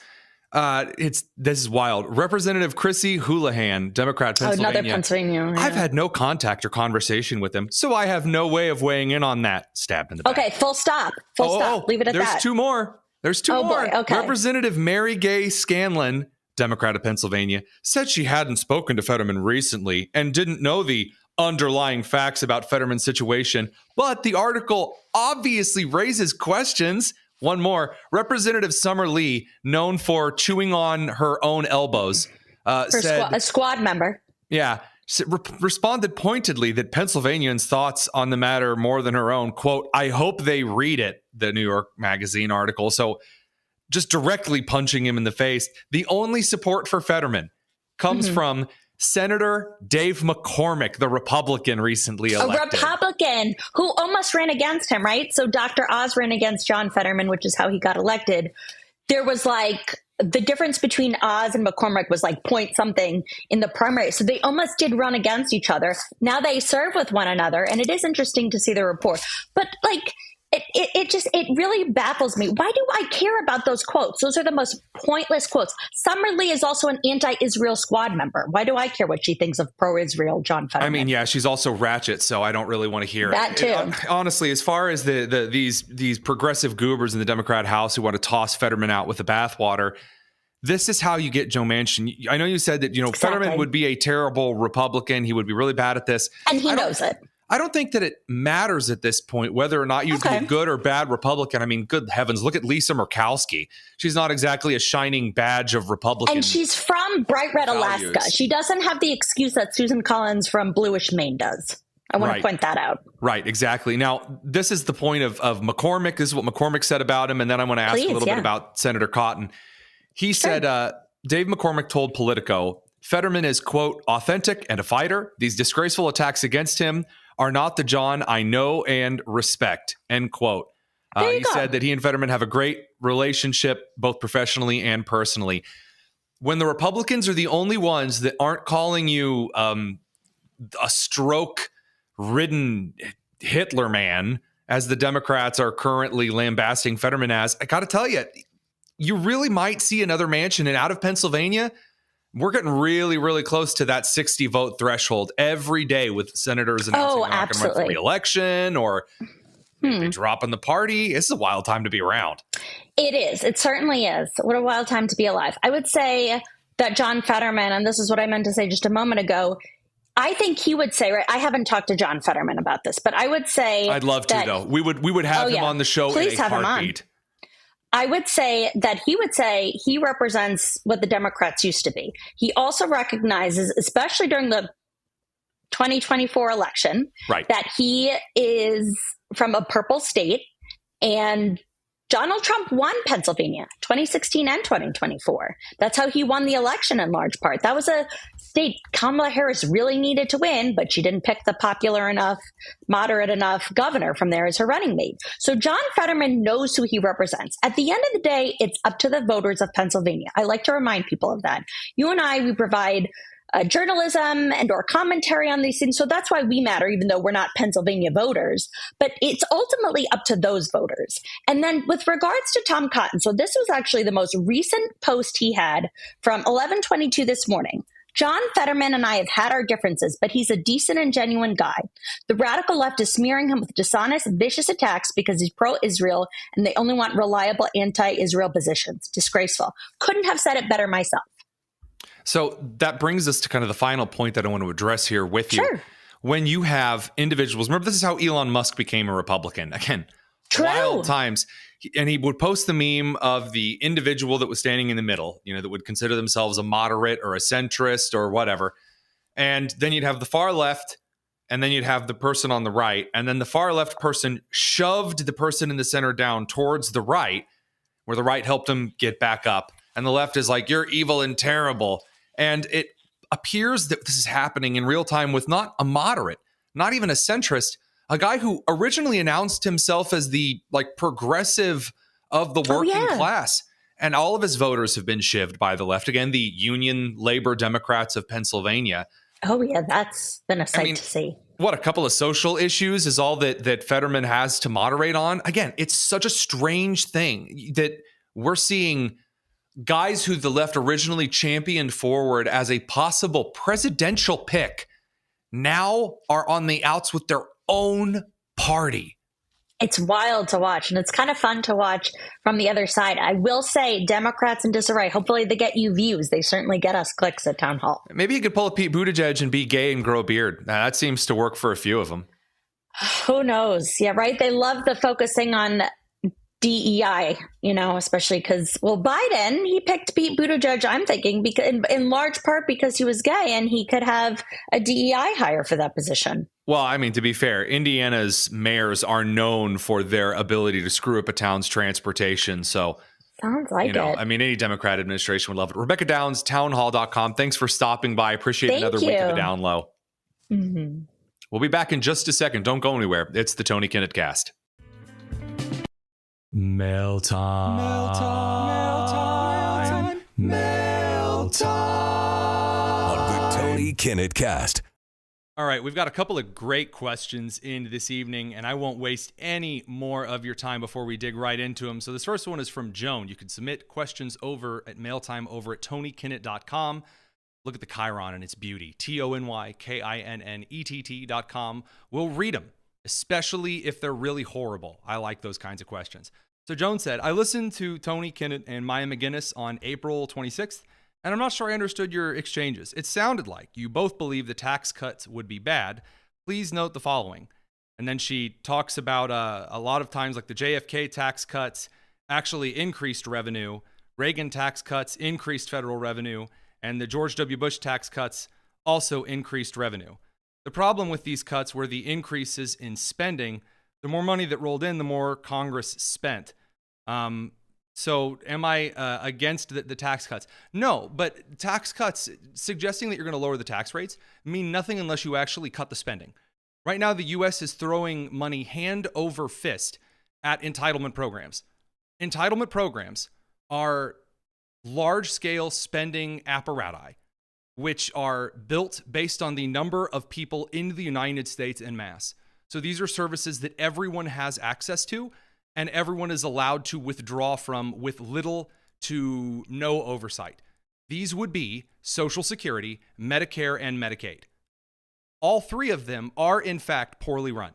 this is wild. Representative Chrissy Houlihan, Democrat, Pennsylvania. Another Pennsylvania. Yeah. I've had no contact or conversation with him, so I have no way of weighing in on that. Stabbed in the back. Okay, full stop. Full stop. Leave it at that. There's two more. Boy. Okay. Representative Mary Gay Scanlon, Democrat of Pennsylvania, said she hadn't spoken to Fetterman recently and didn't know the underlying facts about Fetterman's situation, but the article obviously raises questions. One more. Representative Summer Lee, known for chewing on her own elbows, said, a squad member. Yeah, responded pointedly that Pennsylvanians' thoughts on the matter more than her own. Quote, I hope they read it, the New York Magazine article. So just directly punching him in the face. The only support for Fetterman comes from Senator Dave McCormick, the Republican recently elected. A Republican who almost ran against him, right? So Dr. Oz ran against John Fetterman, which is how he got elected. There was the difference between Oz and McCormick was point something in the primary. So they almost did run against each other. Now they serve with one another. And it is interesting to see the report. But it really baffles me. Why do I care about those quotes? Those are the most pointless quotes. Summer Lee is also an anti-Israel squad member. Why do I care what she thinks of pro-Israel John Fetterman? I mean, yeah, she's also ratchet, so I don't really want to hear that too. Honestly, as far as these progressive goobers in the Democrat House who want to toss Fetterman out with the bathwater, this is how you get Joe Manchin. I know you said that exactly. Fetterman would be a terrible Republican. He would be really bad at this, and he knows it. I don't think that it matters at this point whether or not you'd be a good or bad Republican. I mean, good heavens, look at Lisa Murkowski. She's not exactly a shining badge of Republican. And she's from bright red values. Alaska. She doesn't have the excuse that Susan Collins from bluish Maine does. I want to point that out. Right, exactly. Now, this is the point of McCormick. This is what McCormick said about him. And then I want to ask a little bit about Senator Cotton. He said, Dave McCormick told Politico, Fetterman is, quote, authentic and a fighter. These disgraceful attacks against him are not the John I know and respect, end quote. He said that he and Fetterman have a great relationship, both professionally and personally. When the Republicans are the only ones that aren't calling you a stroke-ridden Hitler man, as the Democrats are currently lambasting Fetterman as, I got to tell you, you really might see another Manchin. And out of Pennsylvania, we're getting really, really close to that 60 vote threshold every day with senators announcing they're not going to run for re-election or they drop in the party. This is a wild time to be around. It is. It certainly is. What a wild time to be alive. I would say that John Fetterman, and this is what I meant to say just a moment ago, I think he would say, right, I haven't talked to John Fetterman about this, but I would say I'd love to, though. We would have him on the show in a heartbeat. I would say that he would say he represents what the Democrats used to be. He also recognizes, especially during the 2024 election, that he is from a purple state, and Donald Trump won Pennsylvania 2016 and 2024. That's how he won the election in large part. That was a state Kamala Harris really needed to win, but she didn't pick the popular enough, moderate enough governor from there as her running mate. So John Fetterman knows who he represents. At the end of the day, it's up to the voters of Pennsylvania. I like to remind people of that. You and I, we provide journalism and or commentary on these things. So that's why we matter, even though we're not Pennsylvania voters. But it's ultimately up to those voters. And then with regards to Tom Cotton, so this was actually the most recent post he had from 11:22 this morning. John Fetterman and I have had our differences, but he's a decent and genuine guy. The radical left is smearing him with dishonest, vicious attacks because he's pro-Israel and they only want reliable anti-Israel positions. Disgraceful. Couldn't have said it better myself. So that brings us to kind of the final point that I want to address here with you. Sure. When you have individuals, remember, this is how Elon Musk became a Republican. Again, wild times. And he would post the meme of the individual that was standing in the middle, that would consider themselves a moderate or a centrist or whatever. And then you'd have the far left, and then you'd have the person on the right. And then the far left person shoved the person in the center down towards the right, where the right helped him get back up. And the left is like, you're evil and terrible. And it appears that this is happening in real time with not a moderate, not even a centrist, a guy who originally announced himself as the progressive of the working class. And all of his voters have been shivved by the left. Again, the Union Labor Democrats of Pennsylvania. Oh, yeah, that's been a sight to see. What, a couple of social issues is all that Fetterman has to moderate on? Again, it's such a strange thing that we're seeing guys who the left originally championed forward as a possible presidential pick now are on the outs with their own party. It's wild to watch, and it's kind of fun to watch from the other side. I will say, Democrats in disarray, hopefully they get you views. They certainly get us clicks at Town Hall. Maybe you could pull a Pete Buttigieg and be gay and grow a beard. That seems to work for a few of them. Who knows? Yeah, right? They love the focusing on DEI, especially because, Biden, he picked Pete Buttigieg, I'm thinking, because in large part because he was gay and he could have a DEI hire for that position. Well, I mean, to be fair, Indiana's mayors are known for their ability to screw up a town's transportation. So, sounds like it. I mean, any Democrat administration would love it. Rebecca Downs, townhall.com. Thanks for stopping by. Appreciate another week of the down low. Mm-hmm. We'll be back in just a second. Don't go anywhere. It's the Tony Kinnett Cast. Mail time. Mail time. Mail time. On the Tony Kinnett Cast. All right, we've got a couple of great questions in this evening, and I won't waste any more of your time before we dig right into them. So this first one is from Joan. You can submit questions over at mailtime over at tonykinnett.com. Look at the Chiron and its beauty. TonyKinnett.com. We'll read them, especially if they're really horrible. I like those kinds of questions. So Joan said, I listened to Tony Kinnett and Maya McGinnis on April 26th, and I'm not sure I understood your exchanges. It sounded like you both believe the tax cuts would be bad. Please note the following. And then she talks about a lot of times like the JFK tax cuts actually increased revenue, Reagan tax cuts increased federal revenue, and the George W. Bush tax cuts also increased revenue. The problem with these cuts were the increases in spending. The more money that rolled in, the more Congress spent. So am I against the tax cuts? No, but tax cuts, suggesting that you're going to lower the tax rates, mean nothing unless you actually cut the spending. Right now, the U.S. is throwing money hand over fist at entitlement programs. Entitlement programs are large-scale spending apparati, which are built based on the number of people in the United States en masse. So these are services that everyone has access to, and everyone is allowed to withdraw from with little to no oversight. These would be Social Security, Medicare, and Medicaid. All three of them are, in fact, poorly run.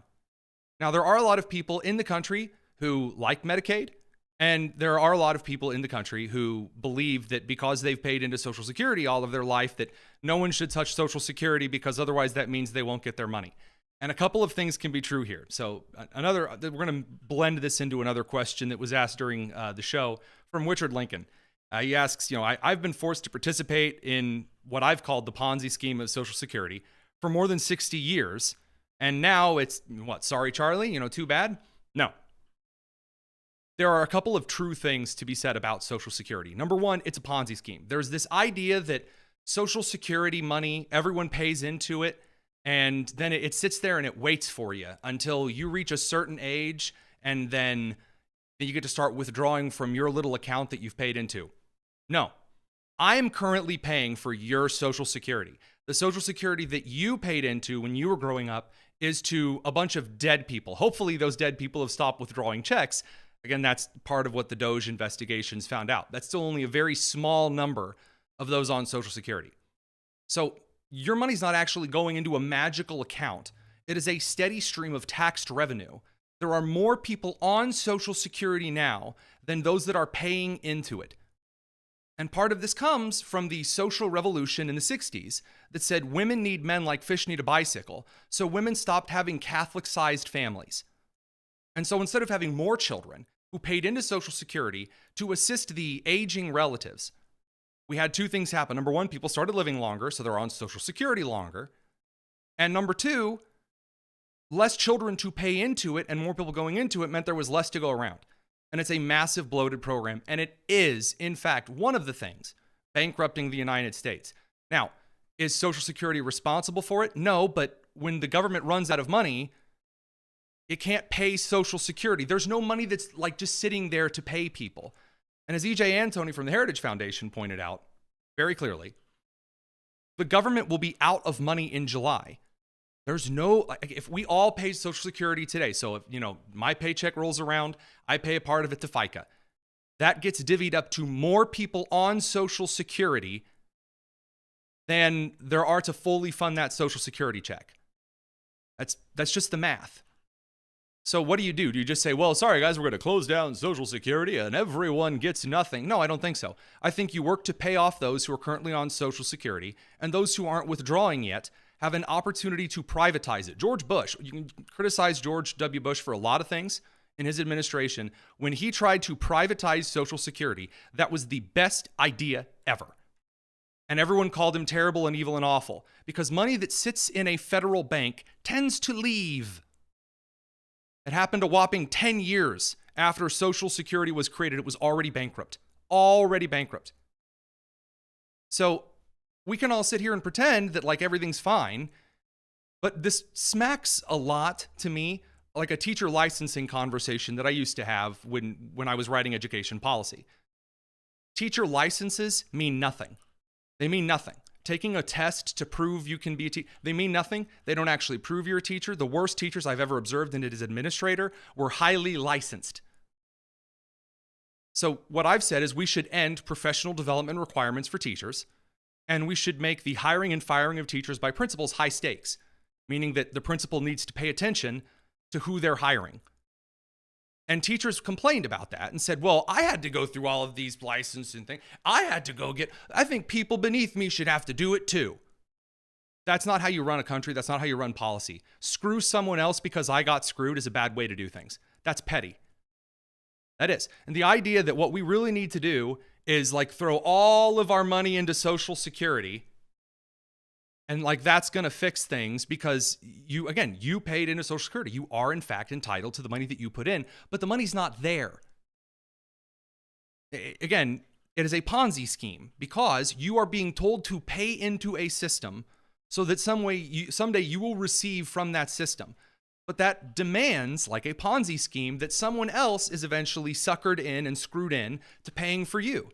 Now, there are a lot of people in the country who like Medicaid, and there are a lot of people in the country who believe that because they've paid into Social Security all of their life, that no one should touch Social Security because otherwise that means they won't get their money. And a couple of things can be true here. So we're going to blend this into another question that was asked during the show from Richard Lincoln. He asks, I've been forced to participate in what I've called the Ponzi scheme of Social Security for more than 60 years. And now it's, sorry, Charlie, too bad? No. There are a couple of true things to be said about Social Security. Number one, it's a Ponzi scheme. There's this idea that Social Security money, everyone pays into it, and then it sits there and it waits for you until you reach a certain age, and then you get to start withdrawing from your little account that you've paid into. No, I am currently paying for your Social Security. The Social Security that you paid into when you were growing up is to a bunch of dead people. Hopefully those dead people have stopped withdrawing checks. Again, that's part of what the Doge investigations found out. That's still only a very small number of those on Social Security. So your money's not actually going into a magical account. It is a steady stream of taxed revenue. There are more people on Social Security now than those that are paying into it. And part of this comes from the social revolution in the 60s that said women need men like fish need a bicycle. So women stopped having Catholic-sized families. And so instead of having more children who paid into Social Security to assist the aging relatives, we had two things happen. Number one, people started living longer, so they're on Social Security longer. And number two, less children to pay into it and more people going into it meant there was less to go around. And it's a massive bloated program. And it is, in fact, one of the things bankrupting the United States. Now, is Social Security responsible for it? No, but when the government runs out of money, it can't pay Social Security. There's no money that's like just sitting there to pay people. And as E.J. Antoni from the Heritage Foundation pointed out very clearly, the government will be out of money in July. There's no, if we all pay Social Security today, so if, my paycheck rolls around, I pay a part of it to FICA. That gets divvied up to more people on Social Security than there are to fully fund that Social Security check. That's just the math. So what do you do? Do you just say, well, sorry guys, we're going to close down Social Security and everyone gets nothing? No, I don't think so. I think you work to pay off those who are currently on Social Security, and those who aren't withdrawing yet have an opportunity to privatize it. George Bush, you can criticize George W. Bush for a lot of things in his administration. When he tried to privatize Social Security, that was the best idea ever. And everyone called him terrible and evil and awful because money that sits in a federal bank tends to leave. It happened a whopping 10 years after Social Security was created. It was already bankrupt. Already bankrupt. So we can all sit here and pretend that like everything's fine, but this smacks a lot to me like a teacher licensing conversation that I used to have when I was writing education policy. Teacher licenses mean nothing. They mean nothing. Taking a test to prove you can be a teacher, they mean nothing. They don't actually prove you're a teacher. The worst teachers I've ever observed in it as administrator were highly licensed. So what I've said is we should end professional development requirements for teachers, and we should make the hiring and firing of teachers by principals high stakes, meaning that the principal needs to pay attention to who they're hiring. And teachers complained about that and said, well, I had to go through all of these licensing things. I think people beneath me should have to do it too. That's not how you run a country. That's not how you run policy. Screw someone else because I got screwed is a bad way to do things. That's petty. That is. And the idea that what we really need to do is like throw all of our money into Social Security and like that's going to fix things because you paid into Social Security. You are in fact entitled to the money that you put in, but the money's not there. Again, it is a Ponzi scheme because you are being told to pay into a system so that someday you will receive from that system. But that demands, like a Ponzi scheme, that someone else is eventually suckered in and screwed in to paying for you.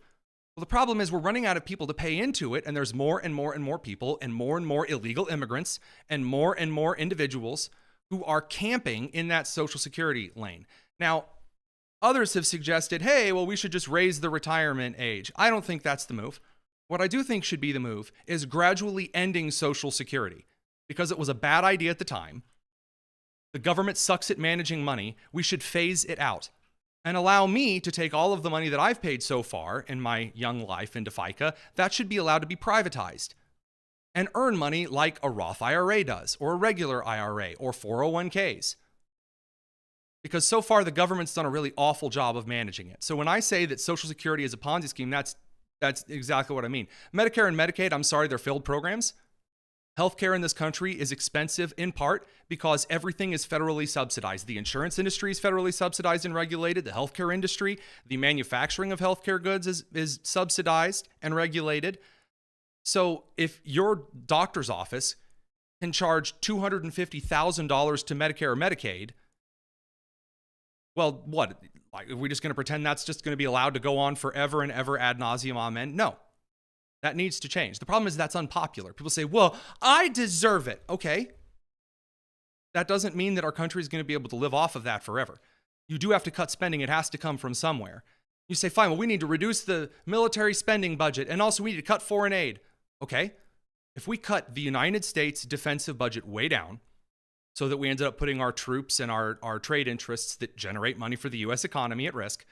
Well, the problem is we're running out of people to pay into it, and there's more and more people and more illegal immigrants and more individuals who are camping in that Social Security lane. Now, others have suggested, hey, well, we should just raise the retirement age. I don't think that's the move. What I do think should be the move is gradually ending Social Security because it was a bad idea at the time. The government sucks at managing money. We should phase it out and allow me to take all of the money that I've paid so far in my young life into FICA. That should be allowed to be privatized and earn money like a Roth IRA does, or a regular IRA, or 401ks. Because so far the government's done a really awful job of managing it. So when I say that Social Security is a Ponzi scheme, that's exactly what I mean. Medicare and Medicaid, I'm sorry, they're failed programs. Healthcare in this country is expensive in part because everything is federally subsidized. The insurance industry is federally subsidized and regulated. The healthcare industry, the manufacturing of healthcare goods is subsidized and regulated. So if your doctor's office can charge $250,000 to Medicare or Medicaid, well, what? Like, are we just going to pretend that's just going to be allowed to go on forever and ever ad nauseum, amen? No. That needs to change. The problem is that's unpopular. People say, well, I deserve it. Okay. That doesn't mean that our country is going to be able to live off of that forever. You do have to cut spending. It has to come from somewhere. You say, fine, well, we need to reduce the military spending budget, and also we need to cut foreign aid. Okay. If we cut the United States defensive budget way down so that we ended up putting our troops and our trade interests that generate money for the U.S. economy at risk,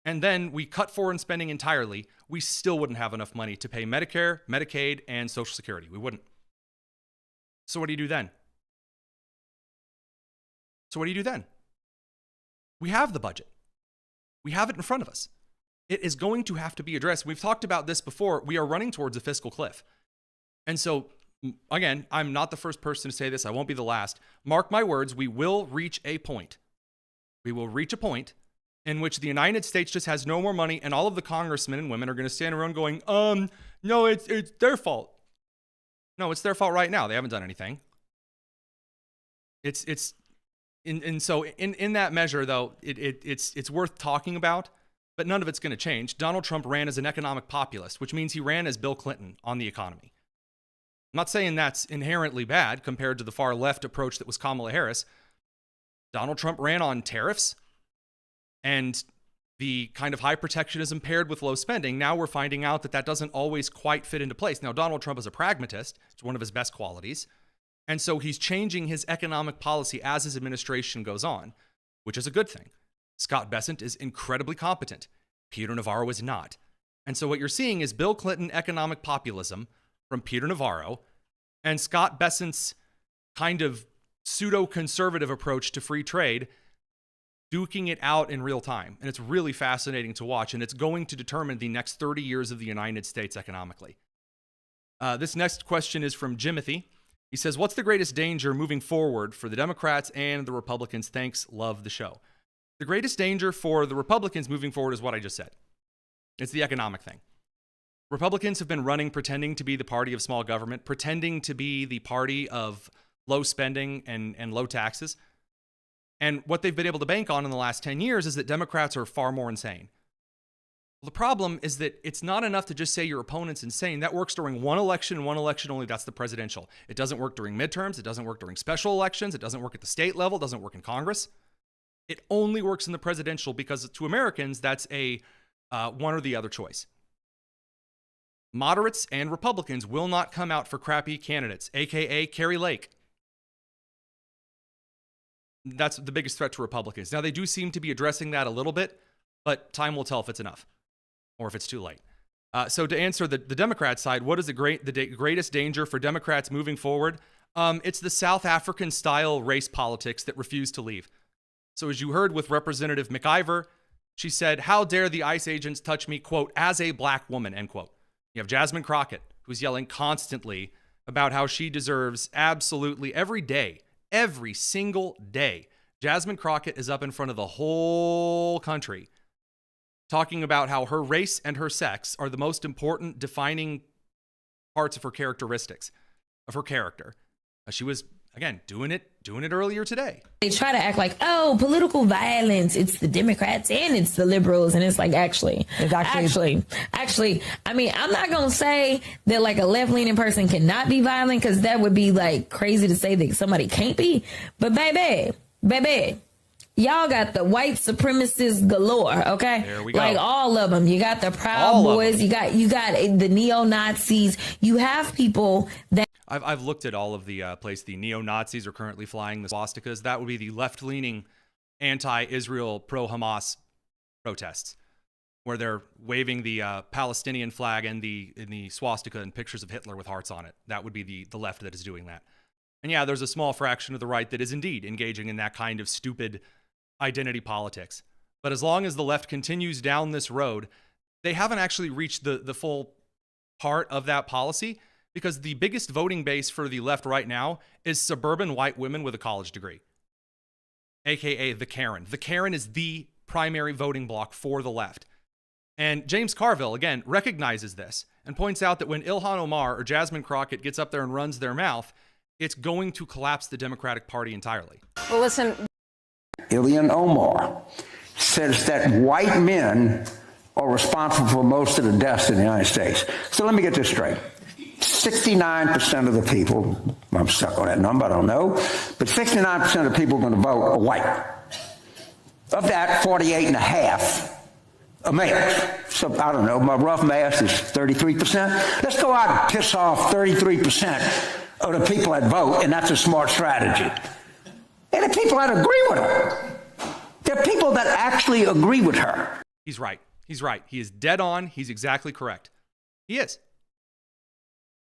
and then we cut foreign spending entirely, we still wouldn't have enough money to pay Medicare, Medicaid, and Social Security. We wouldn't. So what do you do then? We have the budget. We have it in front of us. It is going to have to be addressed. We've talked about this before. We are running towards a fiscal cliff. And so, again, I'm not the first person to say this. I won't be the last. Mark my words, we will reach a point. We will reach a point in which the United States just has no more money, and all of the congressmen and women are going to stand around going, no, it's their fault. No, it's their fault right now. They haven't done anything. So in that measure, though, it's worth talking about, but none of it's going to change. Donald Trump ran as an economic populist, which means he ran as Bill Clinton on the economy. I'm not saying that's inherently bad compared to the far left approach that was Kamala Harris. Donald Trump ran on tariffs and the kind of high protectionism paired with low spending. Now we're finding out that doesn't always quite fit into place. Now, Donald Trump is a pragmatist. It's one of his best qualities. And so he's changing his economic policy as his administration goes on, which is a good thing. Scott Bessent is incredibly competent. Peter Navarro is not. And so what you're seeing is Bill Clinton economic populism from Peter Navarro and Scott Bessent's kind of pseudo-conservative approach to free trade duking it out in real time. And it's really fascinating to watch, and it's going to determine the next 30 years of the United States economically. This next question is from Jimothy. He says, what's the greatest danger moving forward for the Democrats and the Republicans? Thanks, love the show. The greatest danger for the Republicans moving forward is what I just said. It's the economic thing. Republicans have been running pretending to be the party of small government, pretending to be the party of low spending and low taxes. And what they've been able to bank on in the last 10 years is that Democrats are far more insane. Well, the problem is that it's not enough to just say your opponent's insane. That works during one election and one election only. That's the presidential. It doesn't work during midterms. It doesn't work during special elections. It doesn't work at the state level. It doesn't work in Congress. It only works in the presidential because to Americans, that's a one or the other choice. Moderates and Republicans will not come out for crappy candidates, aka Carrie Lake. That's the biggest threat to Republicans. Now, they do seem to be addressing that a little bit, but time will tell if it's enough or if it's too late. So to answer the Democrat side, what is the greatest danger for Democrats moving forward? It's the South African style race politics that refuse to leave. So as you heard with Representative McIver, she said, how dare the ICE agents touch me, quote, as a black woman, end quote. You have Jasmine Crockett, who's yelling constantly about how she deserves absolutely every single day. Jasmine Crockett is up in front of the whole country talking about how her race and her sex are the most important defining parts of her characteristics, of her character. She was, again, doing it earlier today. They try to act like, oh, political violence, it's the Democrats and it's the liberals. And it's like, actually, I mean, I'm not going to say that like a left-leaning person cannot be violent, because that would be like crazy to say that somebody can't be. But baby, y'all got the white supremacists galore, okay? There we go. Like all of them. You got the Proud Boys. You got the neo-Nazis. You have people that. I've looked at all of the places the neo-Nazis are currently flying the swastikas. That would be the left-leaning anti-Israel, pro-Hamas protests, where they're waving the Palestinian flag and the swastika and pictures of Hitler with hearts on it. That would be the left that is doing that. And yeah, there's a small fraction of the right that is indeed engaging in that kind of stupid identity politics. But as long as the left continues down this road, they haven't actually reached the full part of that policy, because the biggest voting base for the left right now is suburban white women with a college degree, aka the Karen. The Karen is the primary voting bloc for the left. And James Carville, again, recognizes this. and points out that when Ilhan Omar or Jasmine Crockett gets up there and runs their mouth, it's going to collapse the Democratic Party entirely. Well, listen. Ilhan Omar says that white men are responsible for most of the deaths in the United States. So let me get this straight. 69% of the people, I'm stuck on that number, I don't know, but 69% of the people going to vote are white. Of that, 48.5 are males. So I don't know, my rough math is 33%. Let's go out and piss off 33% of the people that vote, and that's a smart strategy. And the people that agree with her. There are people that actually agree with her. He's right. He's right. He is dead on. He's exactly correct. He is.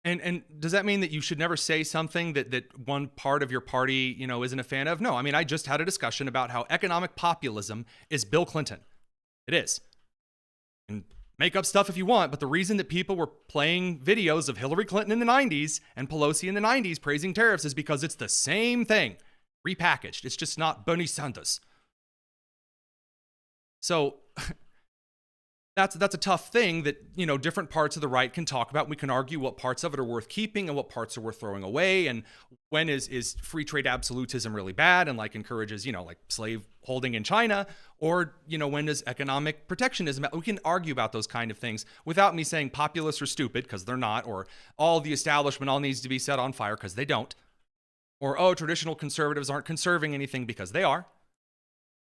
And does that mean that you should never say something that one part of your party, isn't a fan of? No. I mean, I just had a discussion about how economic populism is Bill Clinton. It is. And make up stuff if you want, but the reason that people were playing videos of Hillary Clinton in the 90s and Pelosi in the 90s praising tariffs is because it's the same thing, repackaged. It's just not Bernie Sanders. So that's a tough thing that, different parts of the right can talk about. We can argue what parts of it are worth keeping and what parts are worth throwing away. And when is free trade absolutism really bad and encourages, slave holding in China, or, when is economic protectionism? We can argue about those kind of things without me saying populists are stupid, because they're not, or all the establishment all needs to be set on fire, because they don't, or, traditional conservatives aren't conserving anything, because they are.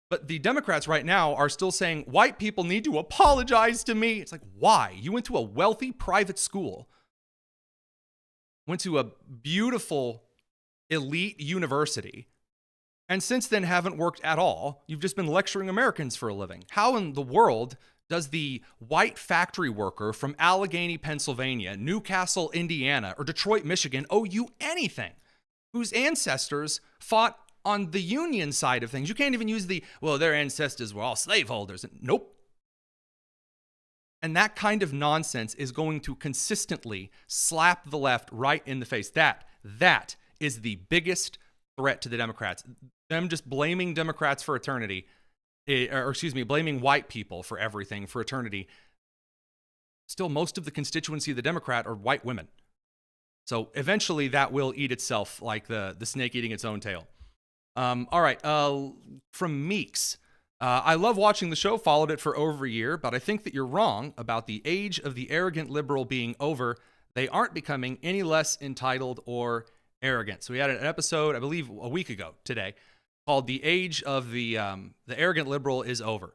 But the Democrats right now are still saying white people need to apologize to me. It's like, why? You went to a wealthy private school, went to a beautiful elite university, and since then haven't worked at all. You've just been lecturing Americans for a living. How in the world does the white factory worker from Allegheny, Pennsylvania, Newcastle, Indiana, or Detroit, Michigan owe you anything, whose ancestors fought on the Union side of things? You can't even use their ancestors were all slaveholders. Nope. And that kind of nonsense is going to consistently slap the left right in the face. That is the biggest threat to the Democrats. Them just blaming Democrats for eternity, blaming white people for everything for eternity. Still, most of the constituency of the Democrat are white women. So eventually that will eat itself like the snake eating its own tail. All right, from Meeks. I love watching the show, followed it for over a year, but I think that you're wrong about the age of the arrogant liberal being over. They aren't becoming any less entitled or arrogant. So we had an episode, I believe, a week ago today, called "The Age of the Arrogant Liberal is Over."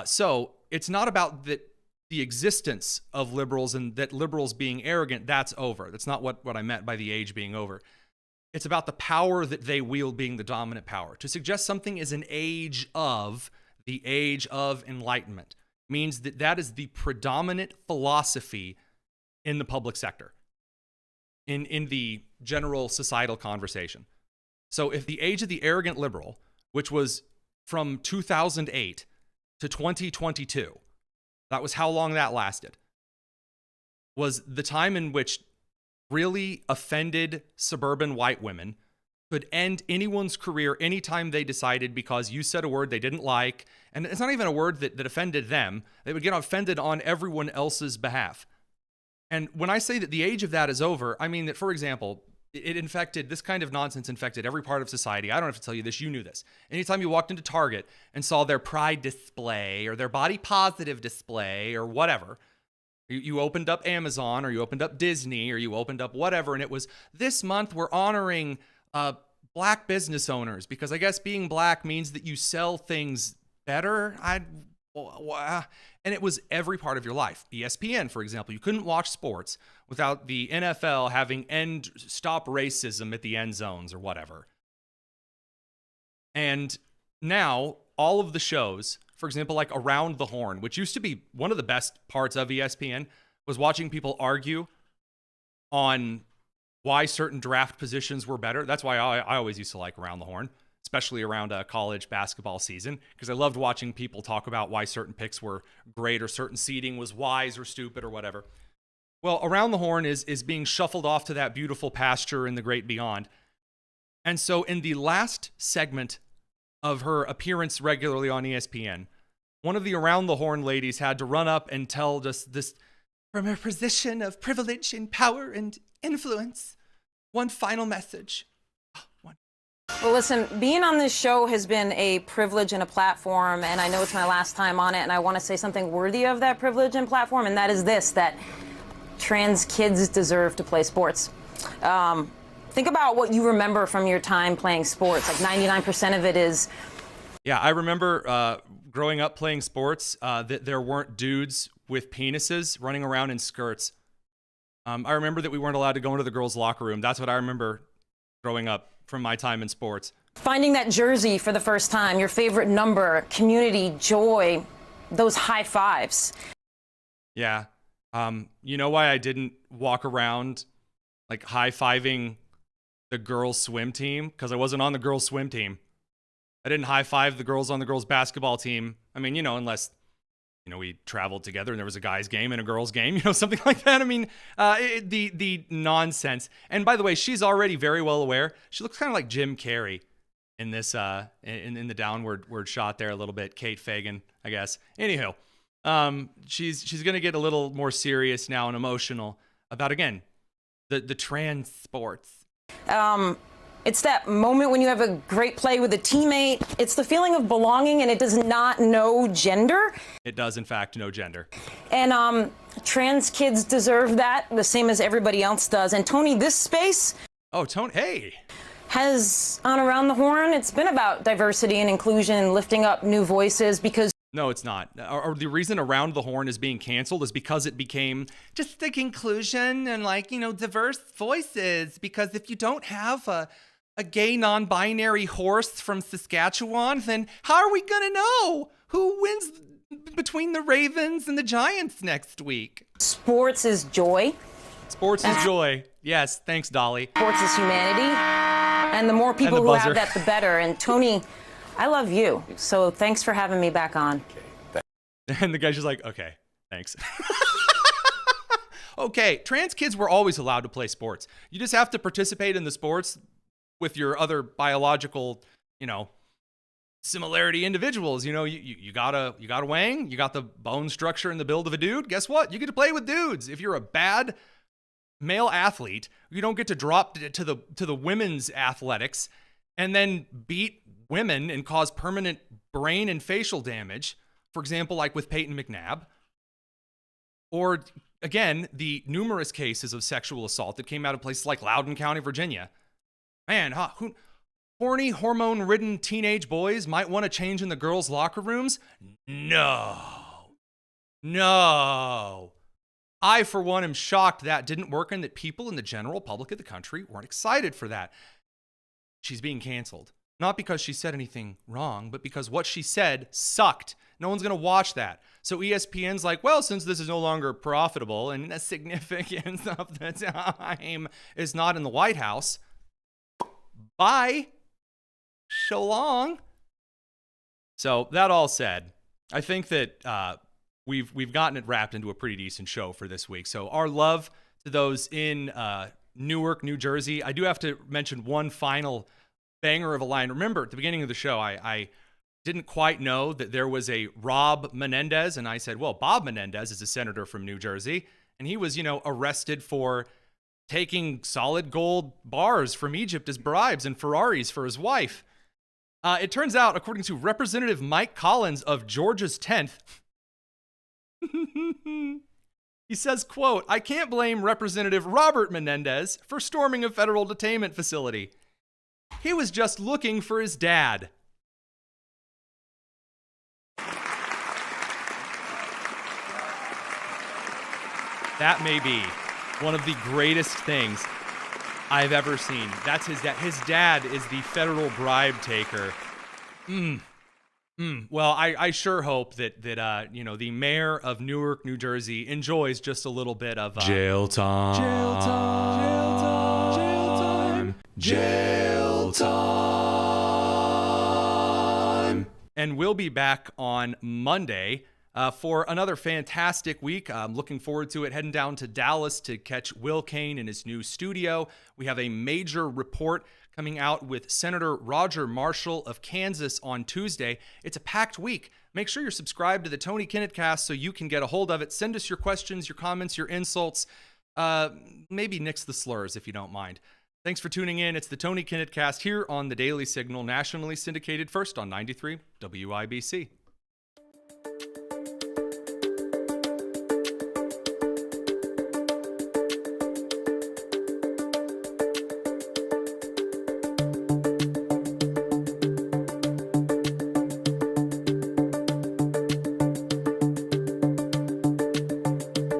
So it's not about the existence of liberals and that liberals being arrogant, that's over. That's not what I meant by the age being over. It's about the power that they wield being the dominant power. To suggest something is an age of, the age of enlightenment, means that is the predominant philosophy in the public sector, in the general societal conversation. So if the age of the arrogant liberal, which was from 2008 to 2022, that was how long that lasted, was the time in which really offended suburban white women could end anyone's career anytime they decided because you said a word they didn't like. And it's not even a word that offended them. They would get offended on everyone else's behalf. And when I say that the age of that is over, I mean that, for example, this kind of nonsense infected every part of society. I don't have to tell you this, you knew this. Anytime you walked into Target and saw their pride display or their body positive display or whatever, you opened up Amazon or you opened up Disney or you opened up whatever, and it was, this month we're honoring black business owners because I guess being black means that you sell things better. And it was every part of your life. ESPN, for example, you couldn't watch sports without the NFL having stop racism at the end zones or whatever. And now all of the shows, for example, like Around the Horn, which used to be one of the best parts of ESPN, was watching people argue on why certain draft positions were better. That's why I always used to like Around the Horn, especially around a college basketball season, because I loved watching people talk about why certain picks were great or certain seeding was wise or stupid or whatever. Well, Around the Horn is being shuffled off to that beautiful pasture in the great beyond. And so in the last segment of her appearance regularly on ESPN, one of the Around the Horn ladies had to run up and tell just this from her position of privilege and power and influence, one final message. Well, listen, being on this show has been a privilege and a platform, and I know it's my last time on it, and I want to say something worthy of that privilege and platform, and that is this, that trans kids deserve to play sports. Think about what you remember from your time playing sports. Like 99% of it is... Yeah, I remember growing up playing sports that there weren't dudes with penises running around in skirts. I remember that we weren't allowed to go into the girls' locker room. That's what I remember growing up from my time in sports. Finding that jersey for the first time, your favorite number, community, joy, those high fives. Yeah. You know why I didn't walk around like high-fiving the girls' swim team? Because I wasn't on the girls' swim team. I didn't high-five the girls on the girls' basketball team. I mean, unless... we traveled together and there was a guy's game and a girl's game, something like that. I mean, the nonsense. And by the way, she's already very well aware. She looks kind of like Jim Carrey in this, in the downward shot there a little bit. Kate Fagan, I guess. Anywho, she's going to get a little more serious now and emotional about, again, the trans sports. It's that moment when you have a great play with a teammate. It's the feeling of belonging, and it does not know gender. It does, in fact, know gender. And trans kids deserve that the same as everybody else does. And Tony, this space... Oh, Tony, hey! ...has on Around the Horn, it's been about diversity and inclusion and lifting up new voices because... No, it's not. Or the reason Around the Horn is being canceled is because it became just the inclusion and, diverse voices. Because if you don't have a gay non-binary horse from Saskatchewan, then how are we going to know who wins between the Ravens and the Giants next week? Sports is joy. Sports is joy. Yes, thanks, Dolly. Sports is humanity. And the more people who have that, the better. And Tony, I love you. So thanks for having me back on. And the guy's just like, okay, thanks. Okay, trans kids were always allowed to play sports. You just have to participate in the sports with your other biological, similarity individuals. You got a wang, you got the bone structure and the build of a dude. Guess what? You get to play with dudes. If you're a bad male athlete, you don't get to drop to the women's athletics and then beat women and cause permanent brain and facial damage. For example, like with Peyton McNabb. Or again, the numerous cases of sexual assault that came out of places like Loudoun County, Virginia. Man, horny, hormone-ridden teenage boys might want to change in the girls' locker rooms? No. I, for one, am shocked that didn't work and that people in the general public of the country weren't excited for that. She's being canceled. Not because she said anything wrong, but because what she said sucked. No one's going to watch that. So ESPN's like, well, since this is no longer profitable and the significance of the time is not in the White House, bye. So long. So that all said, I think that we've gotten it wrapped into a pretty decent show for this week. So our love to those in Newark, New Jersey. I do have to mention one final banger of a line. Remember, at the beginning of the show, I didn't quite know that there was a Rob Menendez, and I said, well, Bob Menendez is a senator from New Jersey, and he was, arrested for taking solid gold bars from Egypt as bribes and Ferraris for his wife. It turns out, according to Representative Mike Collins of Georgia's 10th, he says, quote, I can't blame Representative Robert Menendez for storming a federal detainment facility. He was just looking for his dad. That may be one of the greatest things I've ever seen. That's his dad. His dad is the federal bribe taker. Well, I sure hope that the mayor of Newark, New Jersey enjoys just a little bit of jail time. Jail time. Jail time. And we'll be back on Monday for another fantastic week. I'm looking forward to it. Heading down to Dallas to catch Will Kane in his new studio. We have a major report coming out with Senator Roger Marshall of Kansas on Tuesday. It's a packed week. Make sure you're subscribed to the Tony Kinnett Cast so you can get a hold of it. Send us your questions, your comments, your insults. Maybe nix the slurs if you don't mind. Thanks for tuning in. It's the Tony Kinnett Cast here on the Daily Signal, nationally syndicated, first on 93 WIBC.